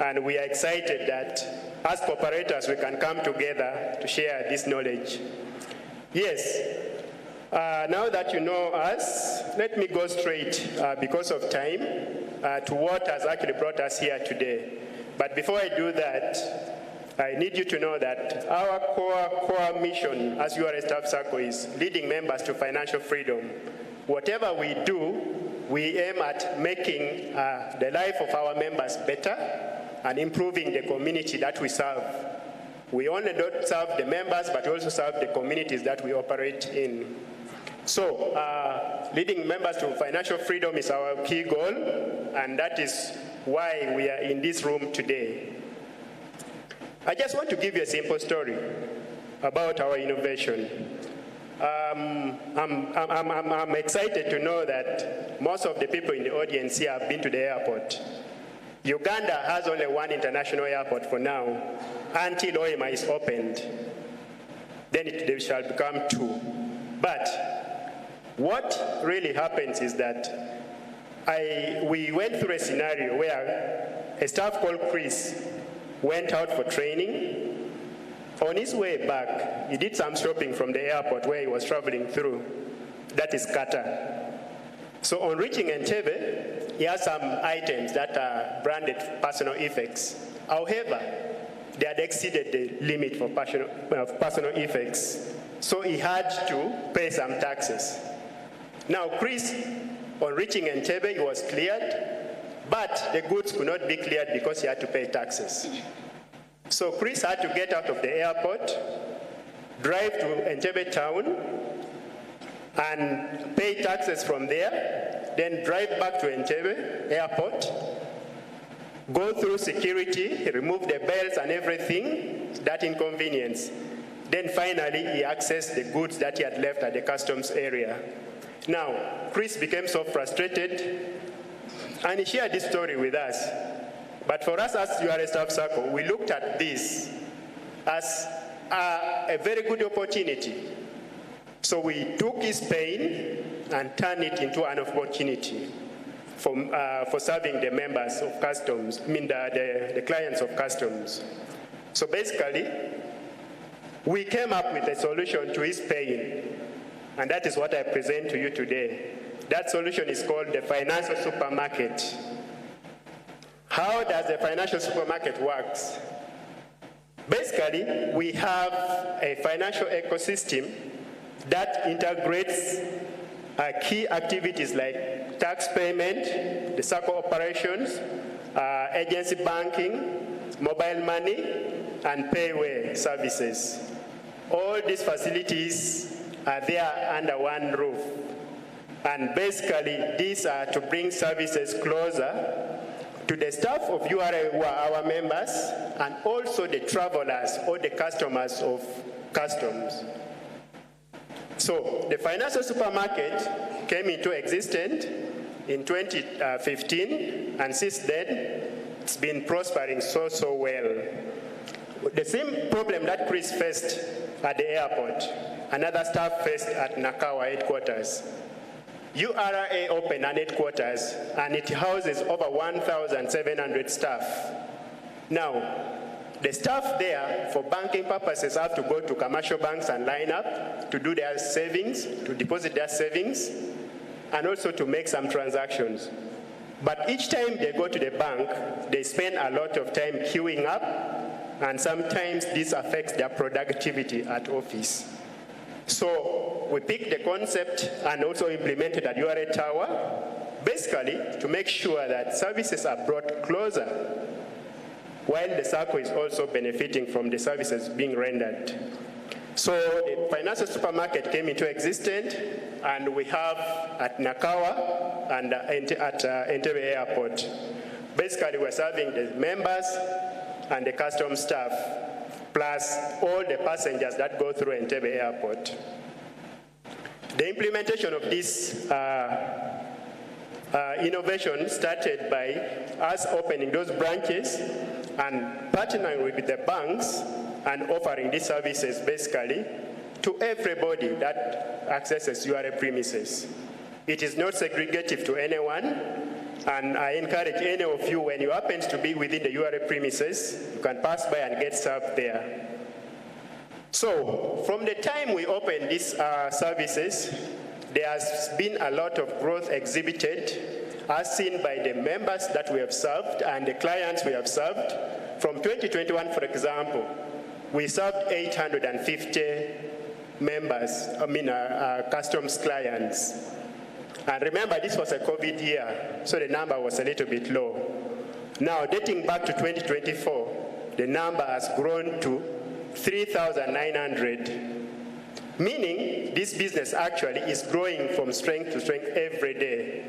and we are excited that as cooperators we can come together to share this knowledge. Yes, now that you know us, let me go straight, because of time, to what has actually brought us here today. But before I do that, I need you to know that our core mission as URA Staff Circle is leading members to financial freedom. Whatever we do, we aim at making the life of our members better and improving the community that we serve. We only don't serve the members, but we also serve the communities that we operate in. So, leading members to financial freedom is our key goal, and that is why we are in this room today. I just want to give you a simple story about our innovation. I'm excited to know that most of the people in the audience here have been to the airport. Uganda has only one international airport for now, until OEMA is opened. Then they shall become two. But what really happens is that we went through a scenario where a staff called Chris went out for training. On his way back, he did some shopping from the airport where he was traveling through. That is Qatar. So on reaching Entebbe, he has some items that are branded personal effects. However, they had exceeded the limit for personal effects. So he had to pay some taxes. Now, Chris, on reaching Entebbe, he was cleared, but the goods could not be cleared because he had to pay taxes. So Chris had to get out of the airport, drive to Entebbe town, and pay taxes from there, then drive back to Entebbe airport, go through security, remove the bells and everything, that inconvenience. Then finally, he accessed the goods that he had left at the customs area. Now, Chris became so frustrated, and he shared this story with us. But for us as URA Staff Circle, we looked at this as a very good opportunity. So we took his pain and turned it into an opportunity for serving the members of customs, the clients of customs. So basically, we came up with a solution to his pain, and that is what I present to you today. That solution is called the financial supermarket. How does the financial supermarket work? Basically, we have a financial ecosystem that integrates key activities like tax payment, the circle operations, agency banking, mobile money, and payway services. All these facilities are there under one roof. And basically, these are to bring services closer to the staff of URA who are our members, and also the travelers or the customers of customs. So the financial supermarket came into existence in 2015, and since then, it's been prospering so well. The same problem that Chris faced at the airport, another staff faced at Nakawa headquarters. URA opened an headquarters, and it houses over 1,700 staff. Now, the staff there, for banking purposes, have to go to commercial banks and line up to do their savings, to deposit their savings, and also to make some transactions. But each time they go to the bank, they spend a lot of time queuing up, and sometimes this affects their productivity at office. So we picked the concept and also implemented at URA Tower, basically to make sure that services are brought closer, while the circle is also benefiting from the services being rendered. So the financial supermarket came into existence, and we have at Nakawa and at Entebbe Airport. Basically, we're serving the members and the customs staff, plus all the passengers that go through Entebbe Airport. The implementation of this innovation started by us opening those branches and partnering with the banks and offering these services basically to everybody that accesses URA premises. It is not segregative to anyone, and I encourage any of you, when you happen to be within the URA premises, you can pass by and get served there. So, from the time we opened these services, there has been a lot of growth exhibited, as seen by the members that we have served and the clients we have served. From 2021, for example, we served 850 members, customs clients. And remember, this was a COVID year, so the number was a little bit low. Now, dating back to 2024, the number has grown to 3,900, meaning this business actually is growing from strength to strength every day.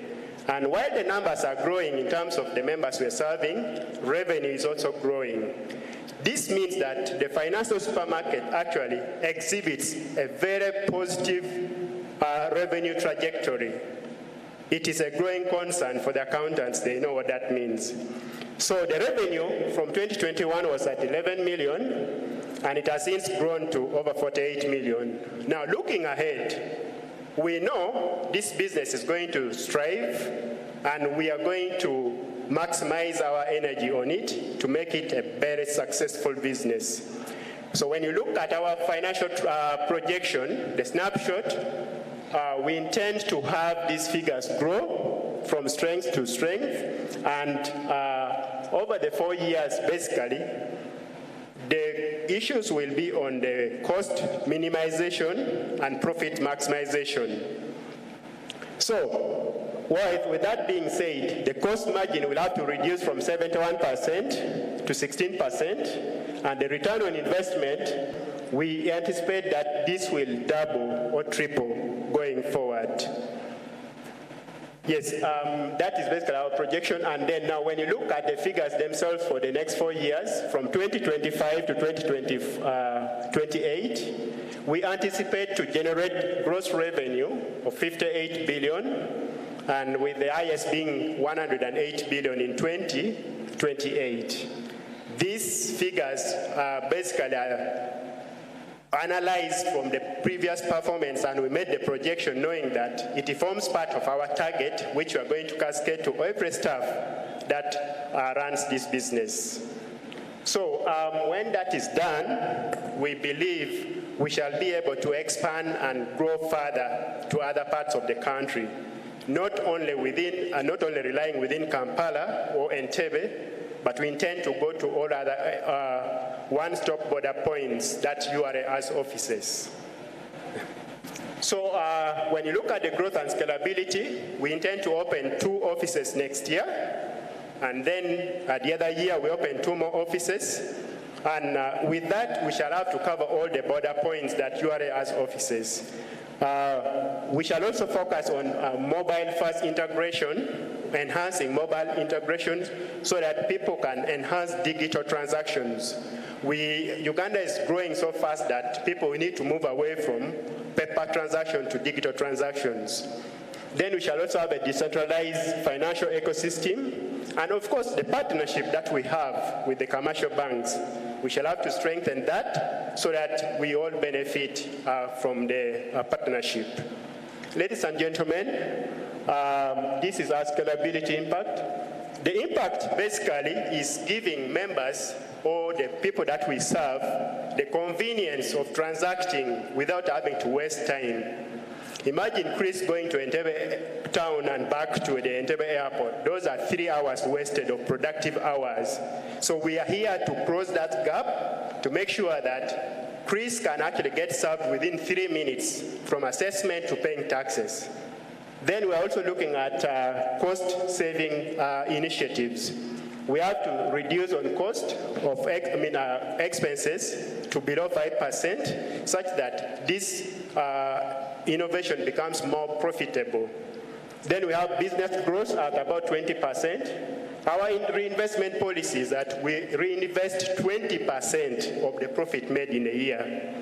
And while the numbers are growing in terms of the members we're serving, revenue is also growing. This means that the financial supermarket actually exhibits a very positive revenue trajectory. It is a growing concern for the accountants. They know what that means. So the revenue from 2021 was at 11 million, and it has since grown to over 48 million. Now, looking ahead, we know this business is going to strive, and we are going to maximize our energy on it to make it a very successful business. So when you look at our financial projection, the snapshot, we intend to have these figures grow from strength to strength, and over the 4 years, basically, the issues will be on the cost minimization and profit maximization. So, with that being said, the cost margin will have to reduce from 71% to 16%, and the return on investment, we anticipate that this will double or triple going forward. Yes, that is basically our projection. And then now when you look at the figures themselves for the next 4 years, from 2025 to 2028, we anticipate to generate gross revenue of 58 billion, and with the highest being 108 billion in 2028. These figures are basically analyzed from the previous performance, and we made the projection knowing that it forms part of our target, which we are going to cascade to every staff that runs this business. So when that is done, we believe we shall be able to expand and grow further to other parts of the country, not only relying within Kampala or Entebbe, but we intend to go to all other one-stop border points that URA has offices. So when you look at the growth and scalability, we intend to open 2 offices next year, and then the other year we open 2 more offices, and with that we shall have to cover all the border points that URA has offices. We shall also focus on mobile-first integration, enhancing mobile integration so that people can enhance digital transactions. Uganda is growing so fast that people need to move away from paper transactions to digital transactions. Then we shall also have a decentralized financial ecosystem, and of course the partnership that we have with the commercial banks. We shall have to strengthen that so that we all benefit from the partnership. Ladies and gentlemen, this is our scalability impact. The impact basically is giving members or the people that we serve the convenience of transacting without having to waste time. Imagine Chris going to Entebbe town and back to the Entebbe airport. Those are 3 hours wasted of productive hours. So we are here to close that gap to make sure that Chris can actually get served within 3 minutes from assessment to paying taxes. Then we're also looking at cost-saving initiatives. We have to reduce on cost of expenses to below 5%, such that this innovation becomes more profitable. Then we have business growth at about 20%. Our reinvestment policy is that we reinvest 20% of the profit made in a year.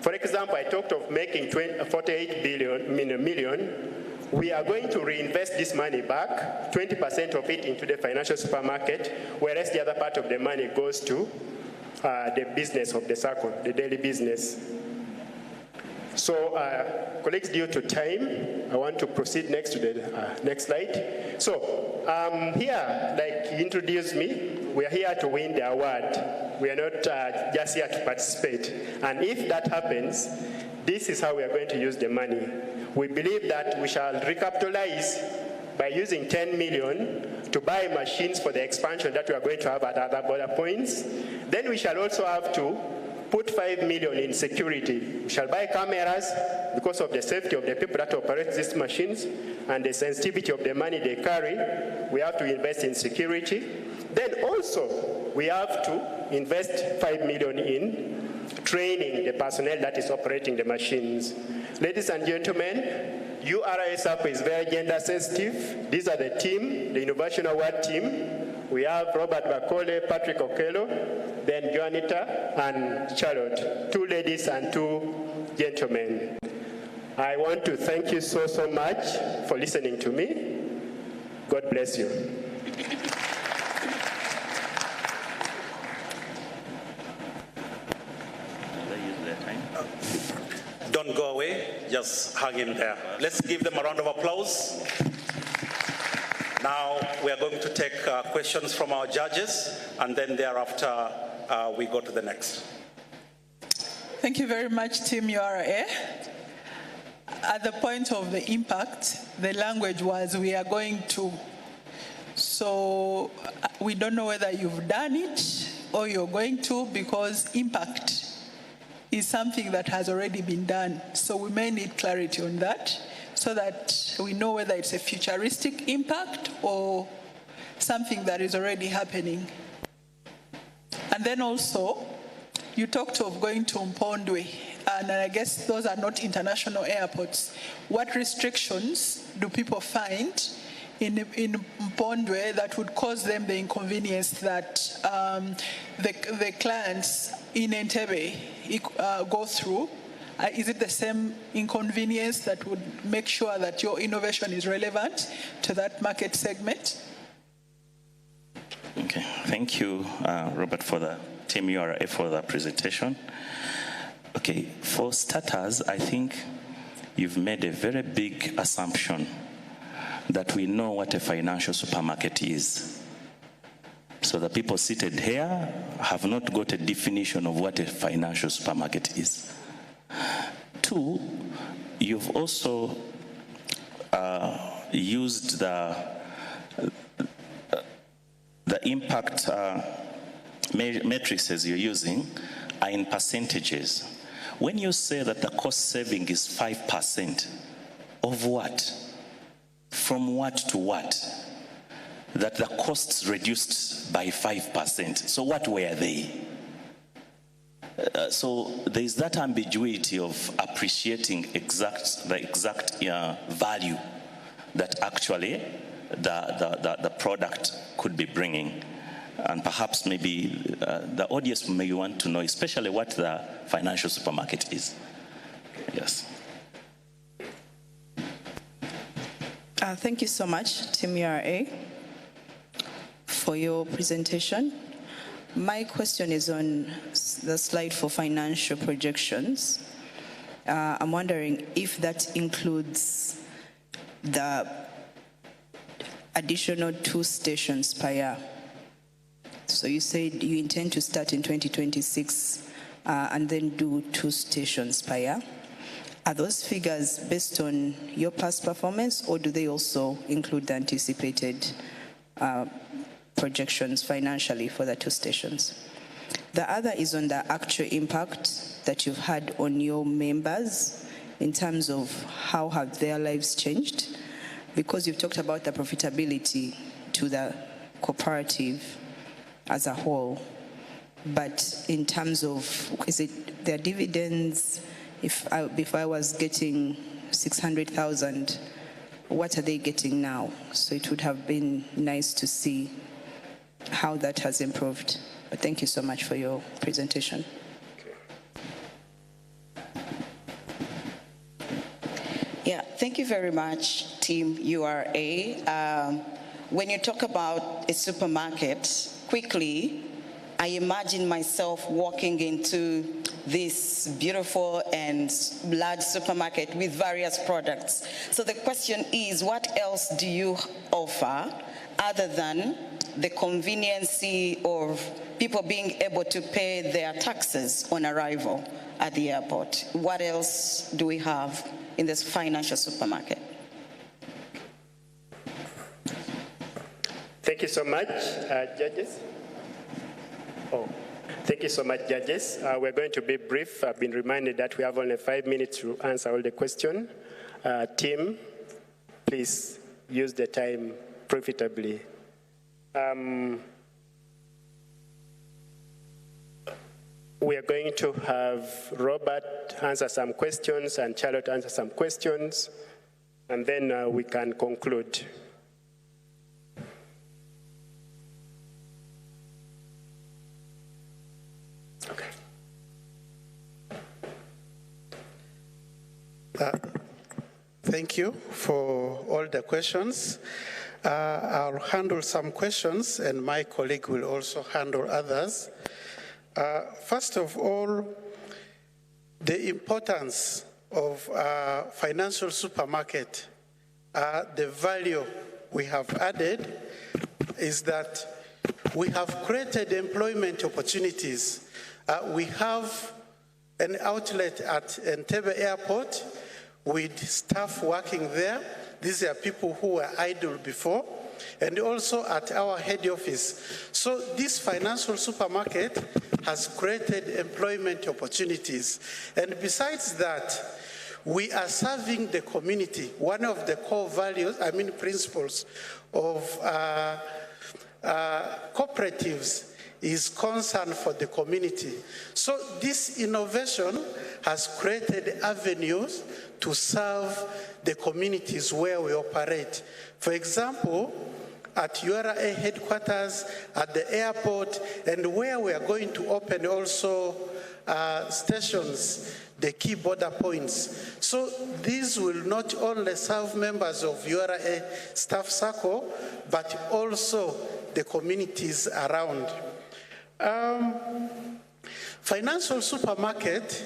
For example, I talked of making 48 million. we are going to reinvest this money back, 20% of it into the financial supermarket, whereas the other part of the money goes to the business of the circle, the daily business. So, colleagues, due to time, I want to proceed next to the next slide. So, here, like you introduced me, we are here to win the award. We are not just here to participate. And if that happens, this is how we are going to use the money. We believe that we shall recapitalize by using 10 million to buy machines for the expansion that we are going to have at other border points. Then we shall also have to put 5 million in security. We shall buy cameras because of the safety of the people that operate these machines and the sensitivity of the money they carry. We have to invest in security. Then also, we have to invest 5 million in training the personnel that is operating the machines. Ladies and gentlemen, URSAP is very gender sensitive. These are the team, the Innovation Award team. We have Robert Bakole, Patrick Okello, then Joanita and Charlotte, 2 ladies and 2 gentlemen. I want to thank you so much for listening to me. God bless you. Don't go away, just hang in there. Let's give them a round of applause. Now we are going to take questions from our judges, and then thereafter we go to the next. Thank you very much, Team URA. At the point of the impact, the language was we are going to. So we don't know whether you've done it or you're going to, because impact is something that has already been done. So we may need clarity on that so that we know whether it's a futuristic impact or something that is already happening. And then also, you talked of going to Mpondwe, and I guess those are not international airports. What restrictions do people find in Mpondwe that would cause them the inconvenience that the clients in Entebbe go through? Is it the same inconvenience that would make sure that your innovation is relevant to that market segment? Okay, thank you, Robert, for the Team URA for the presentation. Okay, for starters, I think you've made a very big assumption that we know what a financial supermarket is. So the people seated here have not got a definition of what a financial supermarket is. 2, you've also used the impact matrices you're using are in percentages. When you say that the cost saving is 5%, of what? From what to what? That the costs reduced by 5%. So what were they? So there is that ambiguity of appreciating the exact value that actually the product could be bringing. And perhaps maybe the audience may want to know especially what the financial supermarket is. Yes. Thank you so much, Team URA, for your presentation. My question is on the slide for financial projections. I'm wondering if that includes the additional 2 stations per year. So you said you intend to start in 2026 and then do 2 stations per year. Are those figures based on your past performance, or do they also include the anticipated projections financially for the 2 stations? The other is on the actual impact that you've had on your members in terms of how have their lives changed, because you've talked about the profitability to the cooperative as a whole, but in terms of, is it their dividends? If I was getting 600,000, what are they getting now? So it would have been nice to see how that has improved. But thank you so much for your presentation. Yeah, thank you very much, Team URA. When you talk about a supermarket, quickly, I imagine myself walking into this beautiful and large supermarket with various products. So the question is, what else do you offer other than the conveniency of people being able to pay their taxes on arrival at the airport? What else do we have in this financial supermarket? Thank you so much, judges. Thank you so much, judges. We're going to be brief. I've been reminded that we have only 5 minutes to answer all the questions. Team, please use the time profitably. We are going to have Robert answer some questions and Charlotte answer some questions, and then we can conclude. Okay. Thank you for all the questions. I'll handle some questions, and my colleague will also handle others. First of all, the importance of financial supermarket, the value we have added is that we have created employment opportunities. We have an outlet at Entebbe Airport with staff working there. These are people who were idle before, and also at our head office. So this financial supermarket has created employment opportunities. And besides that, we are serving the community. One of the core values, principles of cooperatives is concern for the community. So this innovation has created avenues to serve the communities where we operate. For example, at URA headquarters, at the airport, and where we are going to open also stations, the key border points. So these will not only serve members of URA staff circle, but also the communities around. Financial supermarket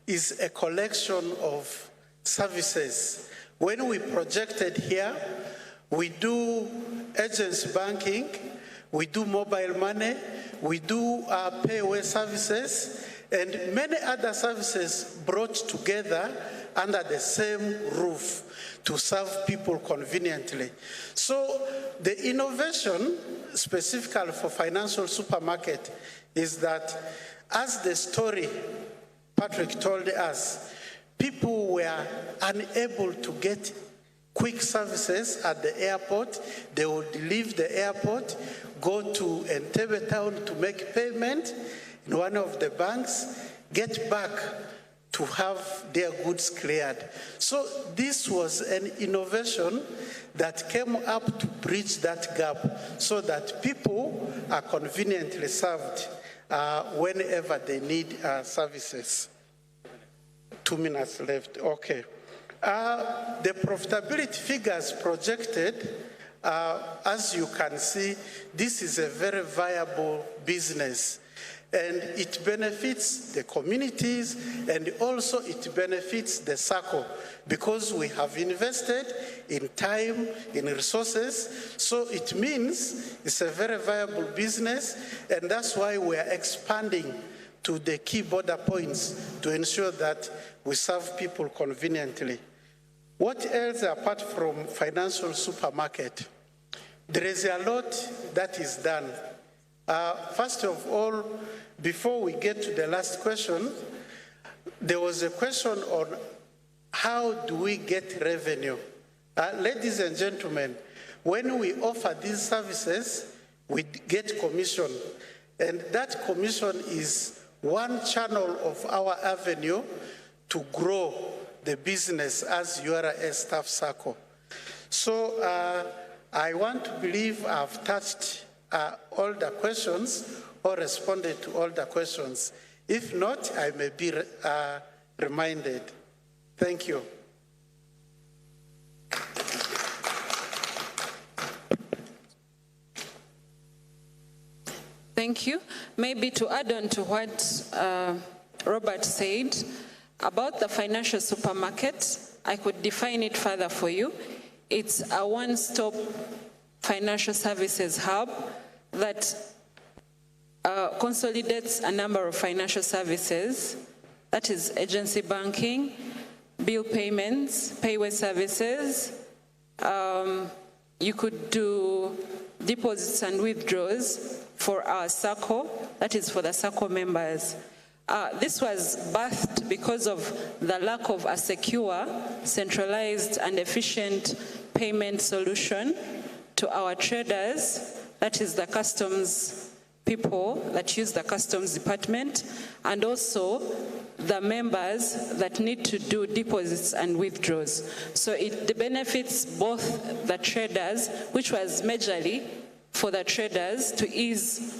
is a collection of services. When we projected here, we do agency banking, we do mobile money, we do pay-away services, and many other services brought together under the same roof to serve people conveniently. So the innovation specifically for financial supermarket is that, as the story Patrick told us, people were unable to get quick services at the airport. They would leave the airport, go to Entebbe town to make payment in one of the banks, get back to have their goods cleared. So this was an innovation that came up to bridge that gap so that people are conveniently served whenever they need services. 2 minutes left, okay. The profitability figures projected, as you can see, this is a very viable business. And it benefits the communities, and also it benefits the circle, because we have invested in time, in resources. So it means it's a very viable business, and that's why we are expanding to the key border points to ensure that we serve people conveniently. What else apart from financial supermarket? There is a lot that is done. First of all, before we get to the last question, there was a question on how do we get revenue? Ladies and gentlemen, when we offer these services, we get commission. And that commission is one channel of our avenue to grow the business as URA staff circle. So I want to believe I've touched all the questions or responded to all the questions. If not, I may be reminded. Thank you. Thank you. Maybe to add on to what Robert said about the financial supermarket, I could define it further for you. It's a one-stop financial services hub that consolidates a number of financial services, that is agency banking, bill payments, payway services. You could do deposits and withdrawals for our SACCO, that is for the SACCO members. This was birthed because of the lack of a secure, centralized and efficient payment solution to our traders, that is the customs people that use the customs department, and also the members that need to do deposits and withdrawals. So it benefits both the traders, which was majorly for the traders to ease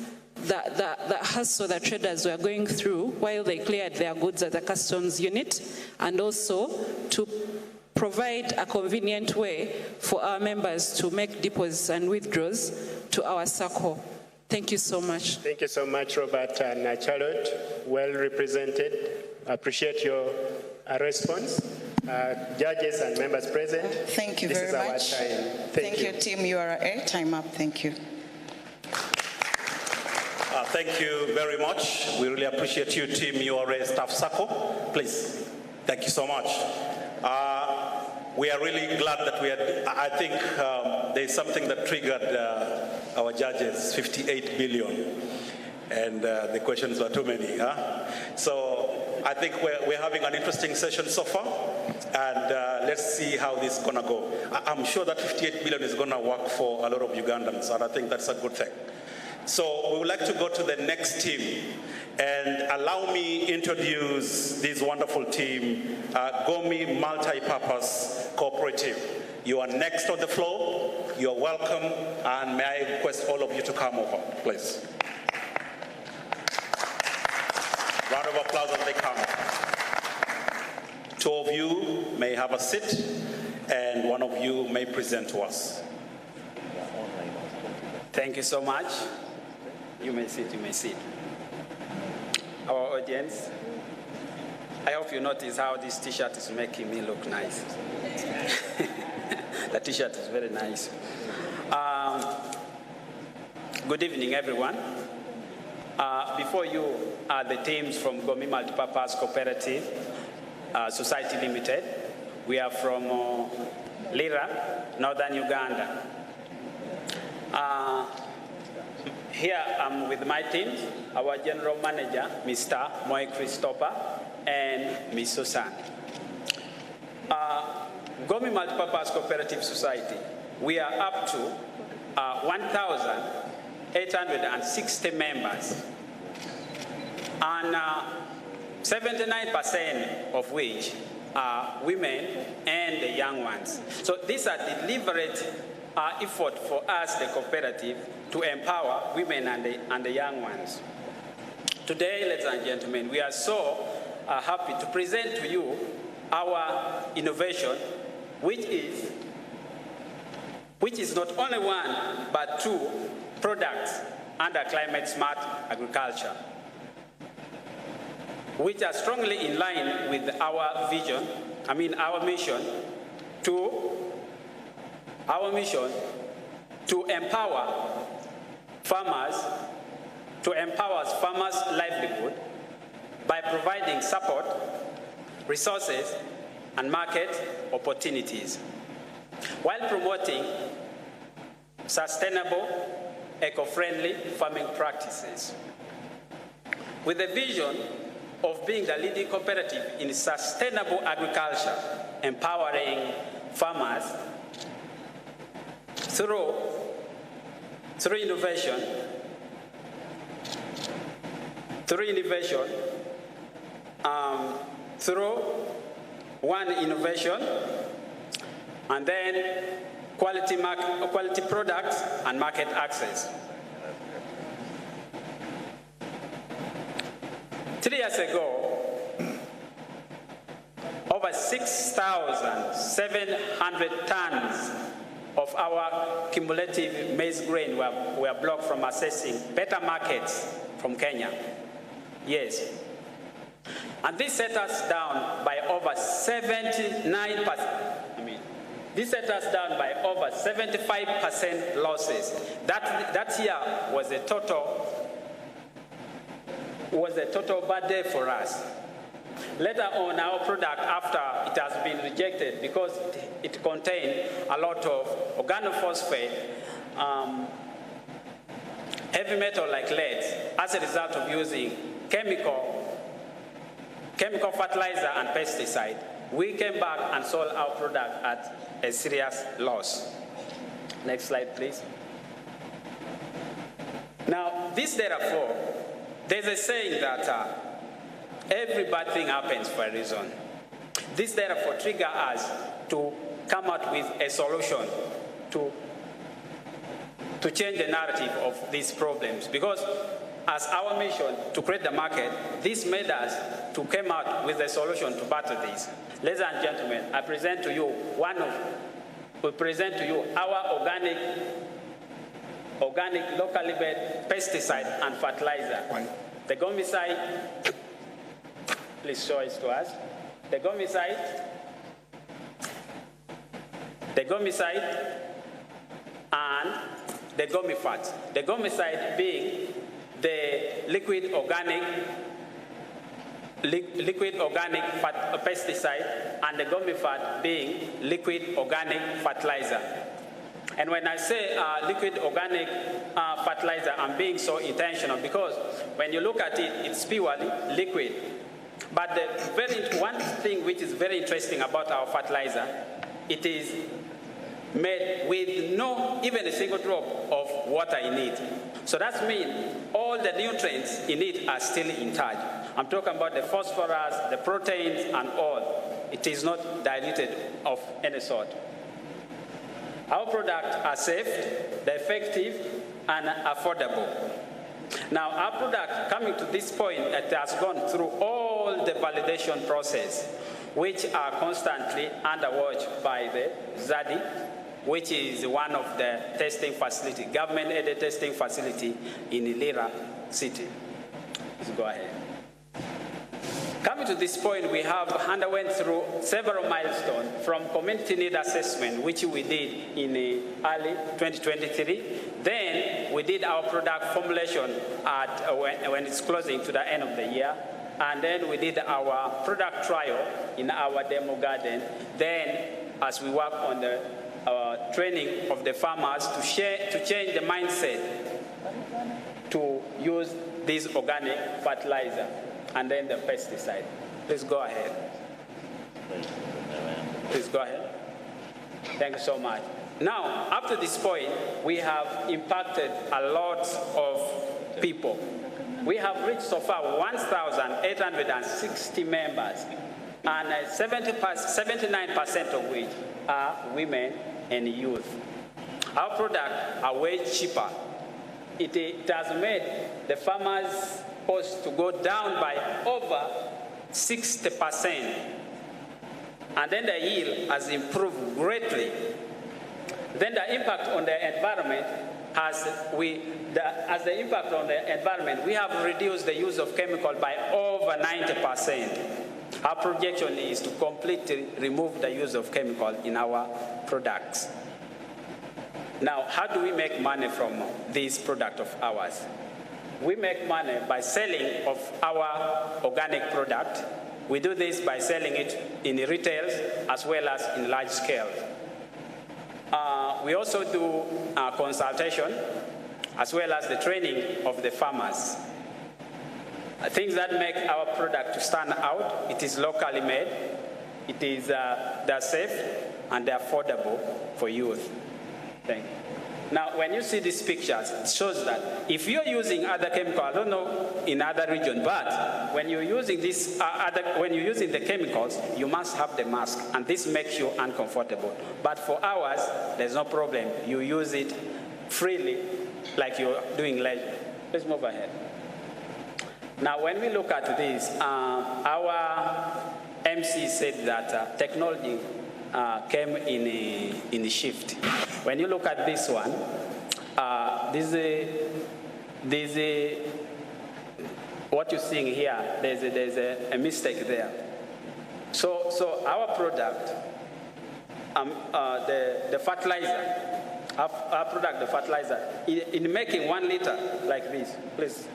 the hassle that traders were going through while they cleared their goods at the customs unit, and also to provide a convenient way for our members to make deposits and withdrawals to our SACCO. Thank you so much. Thank you so much, Robert and Charlotte. Well represented. Appreciate your response. Judges and members present. Thank you very much. This is our time. Thank you, Team URA. Time up. Thank you. Thank you very much. We really appreciate you, Team URA Staff SACCO. Please, thank you so much. We are really glad that we had, I think there's something that triggered our judges, 58 billion. And the questions were too many. So I think we're having an interesting session so far. And let's see how this is going to go. I'm sure that 58 billion is going to work for a lot of Ugandans, and I think that's a good thing. So we would like to go to the next team, and allow me introduce this wonderful team, Gomi Multi-Purpose Cooperative. You are next on the floor. You are welcome, and may I request all of you to come over, please. Round of applause as they come. Two of you may have a seat, and one of you may present to us. Thank you so much. You may sit, you may sit. Our audience, I hope you notice how this t-shirt is making me look nice. The t-shirt is very nice. Good evening, everyone. Before you are the teams from Gomi Multipurpose Cooperative Society Limited. We are from Lira, Northern Uganda. Here I'm with my team, our General Manager, Mr. Moy Christopher, and Ms. Susan. Gomi Multipurpose Cooperative Society, we are up to 1,860 members, and 79% of which are women and the young ones. So these are deliberate effort for us, the cooperative, to empower women and the young ones. Today, ladies and gentlemen, we are so happy to present to you our innovation, which is not only one, but two products under climate smart agriculture, which are strongly in line with our vision, our mission to empower farmers' livelihood by providing support, resources, and market opportunities, while promoting sustainable, eco-friendly farming practices. With the vision of being the leading cooperative in sustainable agriculture, empowering farmers through innovation, through innovation, and then quality products and market access. 3 years ago, over 6,700 tons of our cumulative maize grain were blocked from accessing better markets from Kenya. Yes. And this set us down by over 79%. This set us down by over 75% losses. That year was a total bad day for us. Later on, our product, after it has been rejected because it contained a lot of organophosphate, heavy metal like lead, as a result of using chemical fertilizer and pesticide, we came back and sold our product at a serious loss. Next slide, please. Now, this therefore, there's a saying that every bad thing happens for a reason. This therefore triggers us to come out with a solution to change the narrative of these problems. Because as our mission to create the market, this made us to come out with a solution to battle this. Ladies and gentlemen, I present to you our organic locally made pesticide and fertilizer. The gomicide, please show it to us. The gomicide and the gomifat. The gomicide being the liquid organic pesticide, and the gomifat being liquid organic fertilizer. And when I say liquid organic fertilizer, I'm being so intentional because when you look at it, it's purely liquid. But one thing which is very interesting about our fertilizer, it is made with even a single drop of water in it. So that means all the nutrients in it are still intact. I'm talking about the phosphorus, the proteins, and all. It is not diluted of any sort. Our products are safe, they're effective, and affordable. Now, our product, coming to this point, it has gone through all the validation process, which are constantly under watch by the ZADI, which is one of the testing facility, government-aided testing facility in Lira City. Let's go ahead. Coming to this point, we have underwent through several milestones from community need assessment, which we did in early 2023. Then we did our product formulation when it's closing to the end of the year. And then we did our product trial in our demo garden. Then, as we work on the training of the farmers to change the mindset to use this organic fertilizer and then the pesticide. Please go ahead. Please go ahead. Thank you so much. Now, up to this point, we have impacted a lot of people. We have reached so far 1,860 members, and 79% of which are women and youth. Our products are way cheaper. It has made the farmers' cost to go down by over 60%. And then the yield has improved greatly. Then the impact on the environment we have reduced the use of chemical by over 90%. Our projection is to completely remove the use of chemical in our products. Now, how do we make money from this product of ours? We make money by selling of our organic product. We do this by selling it in retail as well as in large scale. We also do consultation as well as the training of the farmers. Things that make our product to stand out: it is locally made, it is they're safe, and they're affordable for youth. Thank you. Now, when you see these pictures, it shows that if you're using other chemicals, I don't know in other regions, but when you're using the chemicals, you must have the mask, and this makes you uncomfortable. But for ours, there's no problem. You use it freely, like you're doing leisure. Let's move ahead. Now, when we look at this, our MC said that technology came in a shift. When you look at this one, what you're seeing here, there's a mistake there. So our product, the fertilizer, our product, the fertilizer, in making 1 liter like this, please.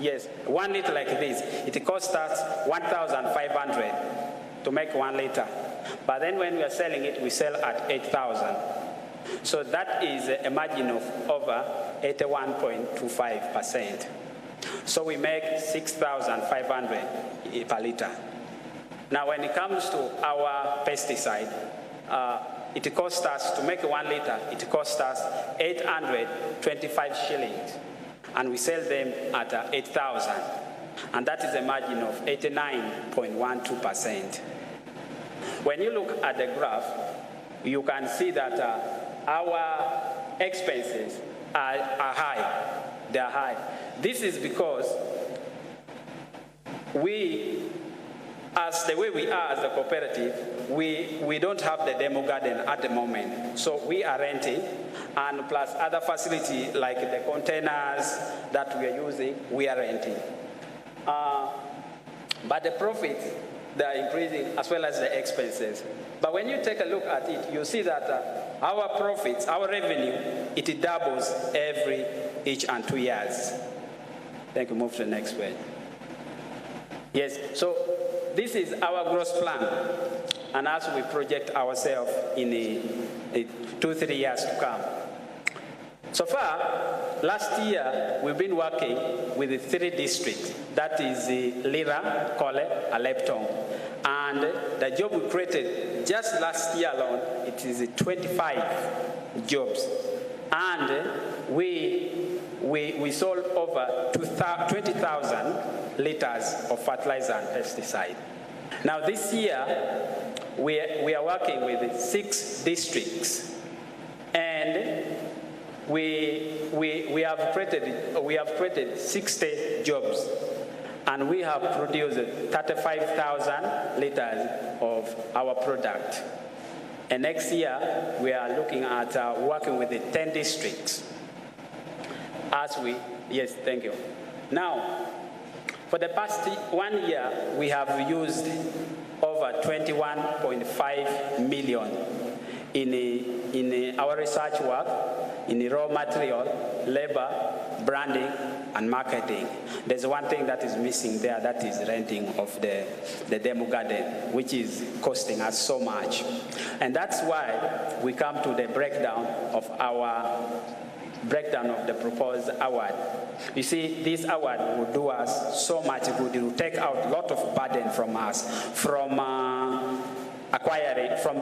Yes, 1 liter like this, it costs us 1,500 to make 1 liter. But then when we are selling it, we sell at 8,000. So that is a margin of over 81.25%. So we make 6,500 per liter. Now when it comes to our pesticide, it costs us, to make 1 liter, it costs us 825 shillings. And we sell them at 8,000. And that is a margin of 89.12%. When you look at the graph, you can see that our expenses are high. They are high. This is because as the way we are as a cooperative, we don't have the demo garden at the moment. So we are renting, and plus other facilities like the containers that we are using, we are renting. But the profits, they are increasing as well as the expenses. But when you take a look at it, you see that our profits, our revenue, it doubles each and 2 years. Thank you. Move to the next page. Yes, so this is our gross plan. And as we project ourselves in 2-3 years to come. So far, last year, we've been working with the 3 districts. That is Lira, Kole, and Leptong. And the job we created just last year alone, it is 25 jobs. And we sold over 20,000 liters of fertilizer and pesticide. Now this year, we are working with 6 districts. And we have created 60 jobs, and we have produced 35,000 liters of our product. And next year, we are looking at working with the 10 districts. Yes, thank you. Now, for the past 1 year, we have used over 21.5 million in our research work, in raw material, labor, branding, and marketing. There's one thing that is missing there, that is renting of the demo garden, which is costing us so much. And that's why we come to the breakdown of the proposed award. You see, this award will do us so much good. It will take out a lot of burden from us, from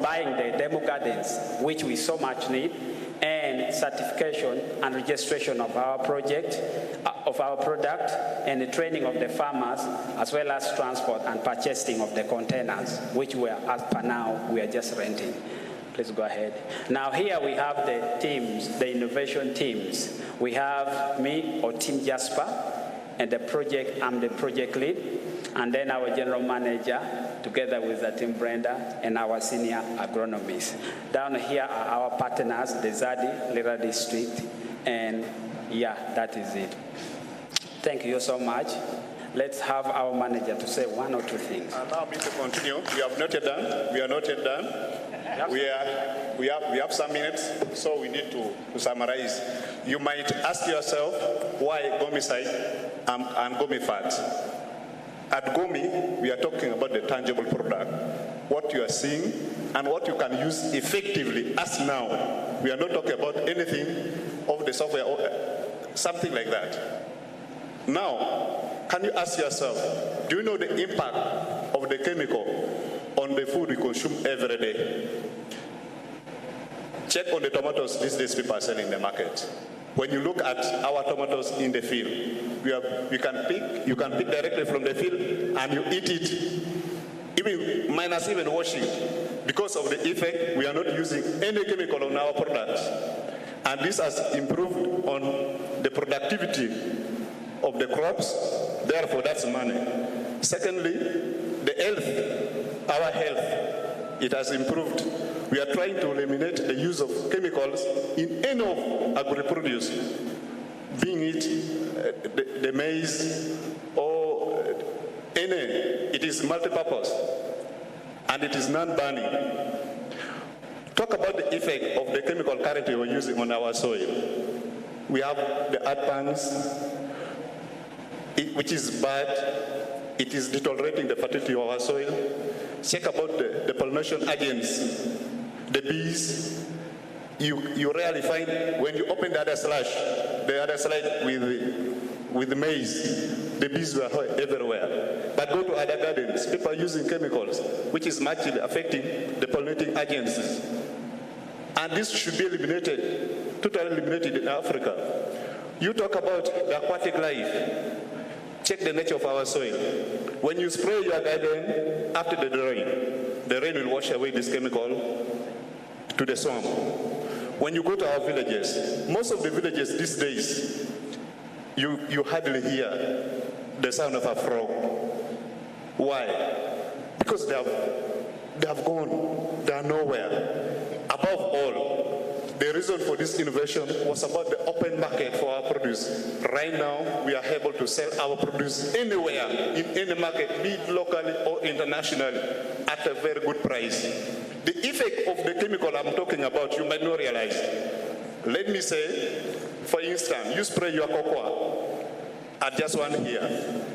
buying the demo gardens, which we so much need, and certification and registration of our project, of our product, and the training of the farmers, as well as transport and purchasing of the containers, which as per now, we are just renting. Please go ahead. Now here we have the teams, the innovation teams. We have me, or Team Jasper, and I'm the project lead, and then our general manager, together with the team Brenda, and our senior agronomist. Down here are our partners, the Zadi, Lira District, and yeah, that is it. Thank you so much. Let's have our manager to say 1 or 2 things. Allow me to continue. We have not yet done. We are not yet done. We have some minutes, so we need to summarize. You might ask yourself, why Gomicide and Gomifat? At Gomi, we are talking about the tangible product, what you are seeing and what you can use effectively as now. We are not talking about anything of the software or something like that. Now, can you ask yourself, do you know the impact of the chemical on the food we consume every day? Check on the tomatoes these people are selling in the market. When you look at our tomatoes in the field, you can pick directly from the field and you eat it, even minus washing. Because of the effect, we are not using any chemical on our products. And this has improved on the productivity of the crops, therefore that's money. Secondly, the health, our health it has improved. We are trying to eliminate the use of chemicals in any of agri-produce, being it the maize or any, it is multi-purpose and it is non-burning. Talk about the effect of the chemical currently we're using on our soil. We have the earth pans, which is bad. It is deteriorating the fertility of our soil. Check about the pollination agents, the bees. You rarely find, when you open the other slide with the maize, the bees were everywhere. But go to other gardens, people are using chemicals, which is actually affecting the pollinating agents. And this should be eliminated, totally eliminated in Africa. You talk about the aquatic life. Check the nature of our soil. When you spray your garden after the rain will wash away this chemical to the swamp. When you go to our villages, most of the villages these days, you hardly hear the sound of a frog. Why? Because they have gone, they are nowhere. Above all, the reason for this innovation was about the open market for our produce. Right now, we are able to sell our produce anywhere, in any market, be it locally or internationally, at a very good price. The effect of the chemical I'm talking about, you might not realize. Let me say, for instance, you spray your cocoa at just 1 year.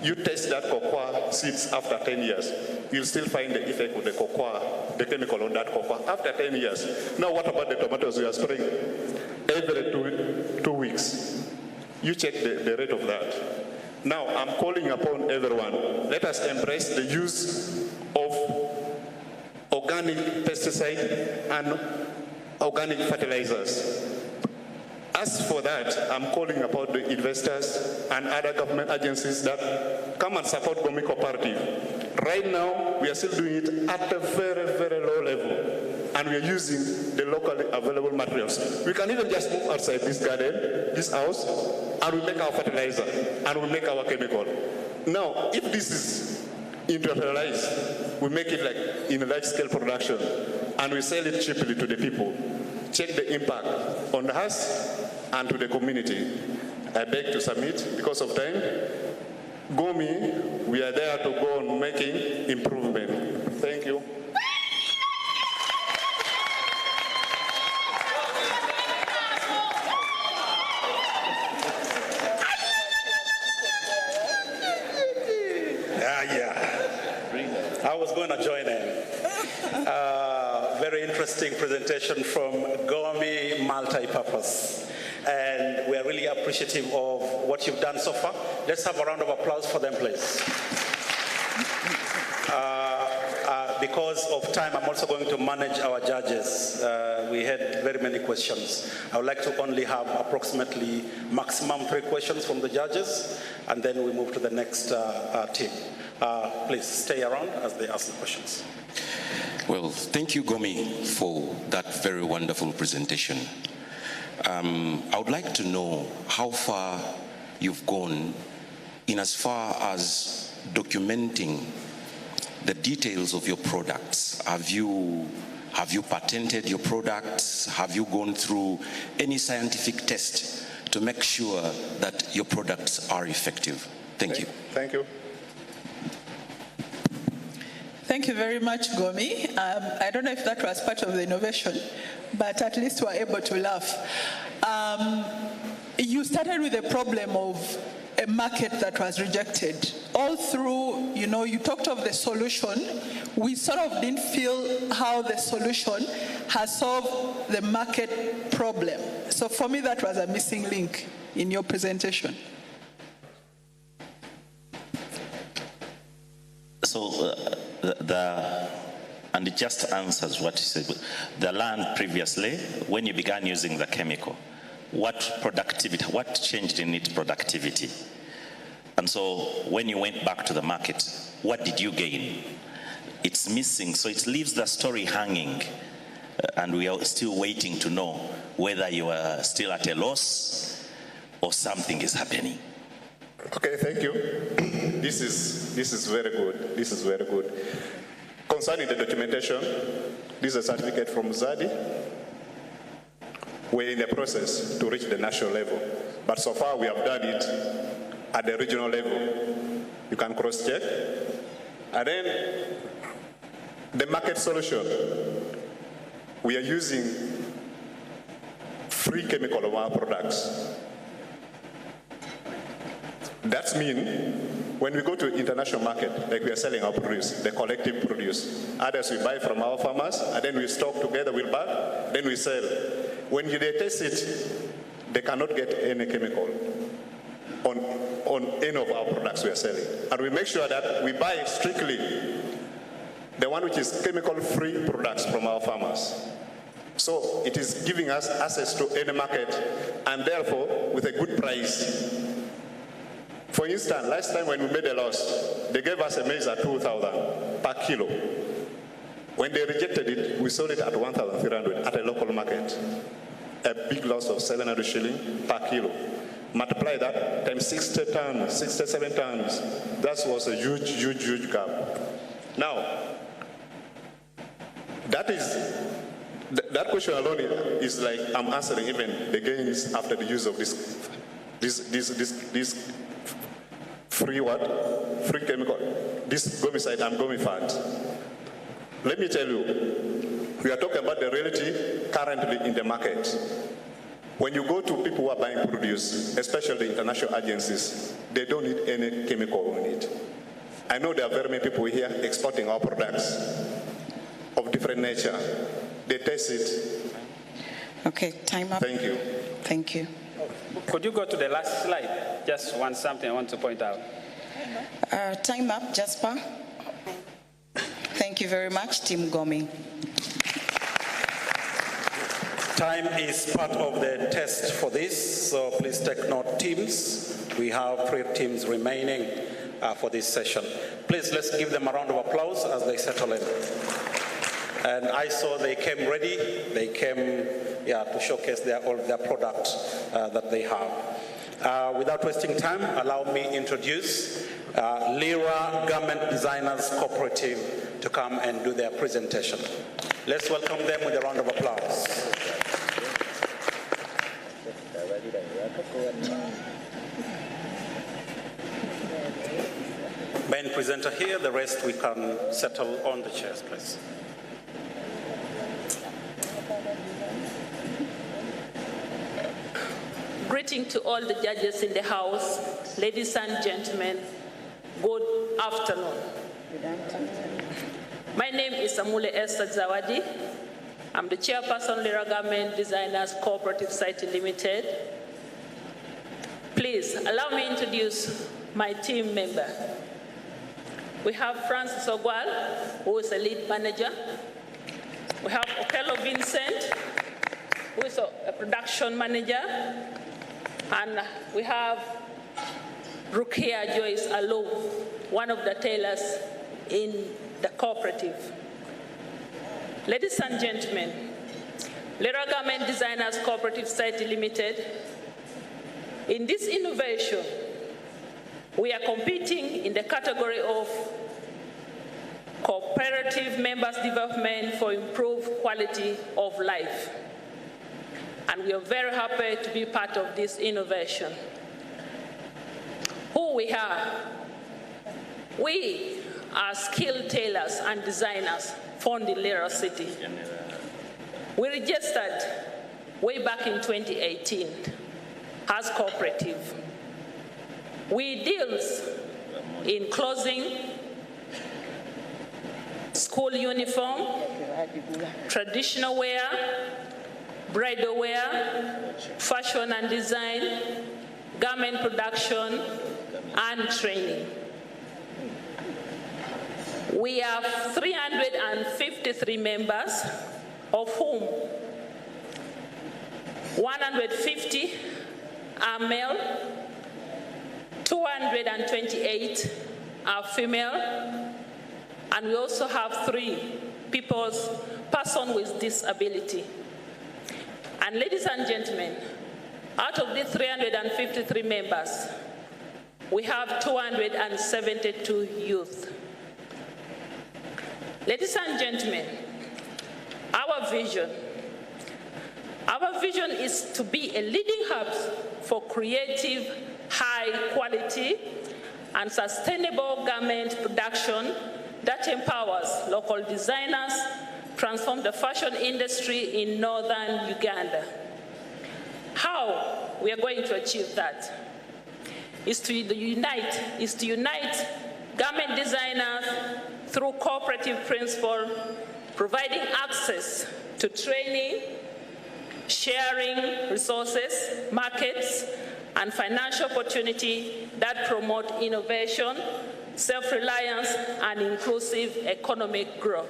You test that cocoa seeds after 10 years. You'll still find the effect of the cocoa, the chemical on that cocoa, after 10 years. Now what about the tomatoes we are spraying every 2 weeks? You check the rate of that. Now I'm calling upon everyone, let us embrace the use of organic pesticide and organic fertilizers. As for that, I'm calling upon the investors and other government agencies that come and support Gomi Cooperative. Right now, we are still doing it at a very, very low level, and we are using the locally available materials. We can even just move outside this garden, this house, and we make our fertilizer, and we make our chemical. Now, if this is industrialized, we make it like in a large-scale production, and we sell it cheaply to the people. Check the impact on us and to the community. I beg to submit because of time. Gomi, we are there to go on making improvement. Thank you. I was going to join in. Very interesting presentation from Gomi Multi-Purpose. And we are really appreciative of what you've done so far. Let's have a round of applause for them, please. Because of time, I'm also going to manage our judges. We had very many questions. I would like to only have approximately maximum 3 questions from the judges, and then we move to the next team. Please stay around as they ask the questions. Well, thank you, Gomi, for that very wonderful presentation. I would like to know how far you've gone in as far as documenting the details of your products. Have you patented your products? Have you gone through any scientific test to make sure that your products are effective? Thank you. Thank you. Thank you very much, Gomi. I don't know if that was part of the innovation, but at least we're able to laugh. You started with the problem of a market that was rejected. All through, you talked of the solution. We sort of didn't feel how the solution has solved the market problem. So for me, that was a missing link in your presentation. So and it just answers what you said. The land previously, when you began using the chemical, what changed in its productivity? And so when you went back to the market, what did you gain? It's missing, so it leaves the story hanging, and we are still waiting to know whether you are still at a loss or something is happening. Okay, thank you. This is very good. This is very good. Concerning the documentation, this is a certificate from ZADI. We're in the process to reach the national level, but so far we have done it at the regional level. You can cross-check. And then the market solution, we are using free chemical of our products. That means when we go to international market, like we are selling our produce, the collective produce. Others we buy from our farmers, and then we stock together with bag, then we sell. When they test it, they cannot get any chemical on any of our products we are selling. And we make sure that we buy strictly the one which is chemical-free products from our farmers. So it is giving us access to any market, and therefore with a good price. For instance, last time when we made a loss, they gave us a maize at 2,000 per kilo. When they rejected it, we sold it at 1,300 at a local market. A big loss of 700 shillings per kilo. Multiply that times 60 tons, 67 tons. That was a huge, huge, huge gap. Now, that question alone is like I'm answering even the gains after the use of this free what? Free chemical. This gomicide and gomifat. Let me tell you, we are talking about the reality currently in the market. When you go to people who are buying produce, especially international agencies, they don't need any chemical on it. I know there are very many people here exporting our products of different nature. They test it. Okay, time up. Thank you. Thank you. Could you go to the last slide? Just something I want to point out. Time up, Jasper. Thank you very much, Team Gomi. Time is part of the test for this, so please take note, teams. We have 3 teams remaining for this session. Please, let's give them a round of applause as they settle in. And I saw they came ready. They came to showcase all their product that they have. Without wasting time, allow me to introduce Lira Garment Designers Cooperative to come and do their presentation. Let's welcome them with a round of applause. Main presenter here, the rest we can settle on the chairs, please. Greeting to all the judges in the House, ladies and gentlemen, good afternoon. My name is Amule Esther Zawadi. I'm the chairperson, Lira Garment Designers Cooperative Society Limited. Please allow me to introduce my team member. We have Francis Ogwal, who is a lead manager. We have Okello Vincent, who is a production manager. And we have Rukia Joyce Alo, one of the tailors in the cooperative. Ladies and gentlemen, Lira Garment Designers Cooperative Society Limited, in this innovation, we are competing in the category of cooperative members' development for improved quality of life. And we are very happy to be part of this innovation. Who we are? We are skilled tailors and designers found in Lira City. We registered way back in 2018 as cooperative. We deal in clothing, school uniform, traditional wear, bridal wear, fashion and design, garment production, and training. We have 353 members, of whom 150 are male, 228 are female, and we also have 3 persons with disability. And ladies and gentlemen, out of these 353 members, we have 272 youth. Ladies and gentlemen, our vision is to be a leading hub for creative, high quality, and sustainable garment production that empowers local designers, transform the fashion industry in northern Uganda. How we are going to achieve that is to unite garment designers through cooperative principle, providing access to training, sharing resources, markets, and financial opportunity that promote innovation, self-reliance, and inclusive economic growth.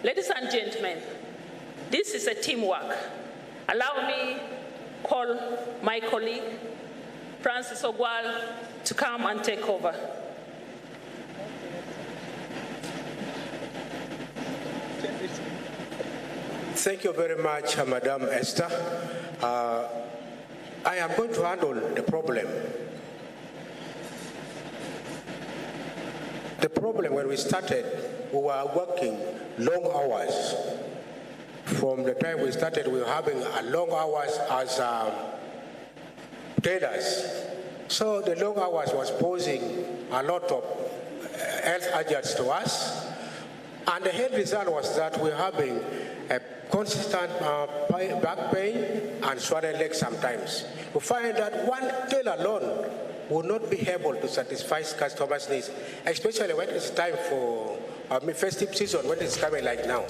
Ladies and gentlemen, this is a teamwork. Allow me to call my colleague, Francis Ogwal, to come and take over. Thank you very much, Madam Esther. I am going to handle the problem. The problem when we started, we were working long hours. From the time we started, we were having long hours as tailors. So the long hours was posing a lot of health hazards to us. And the health result was that we're having a consistent back pain and swollen legs sometimes. We find that one tailor alone will not be able to satisfy customers' needs, especially when it's time for festive season, when it's coming like now.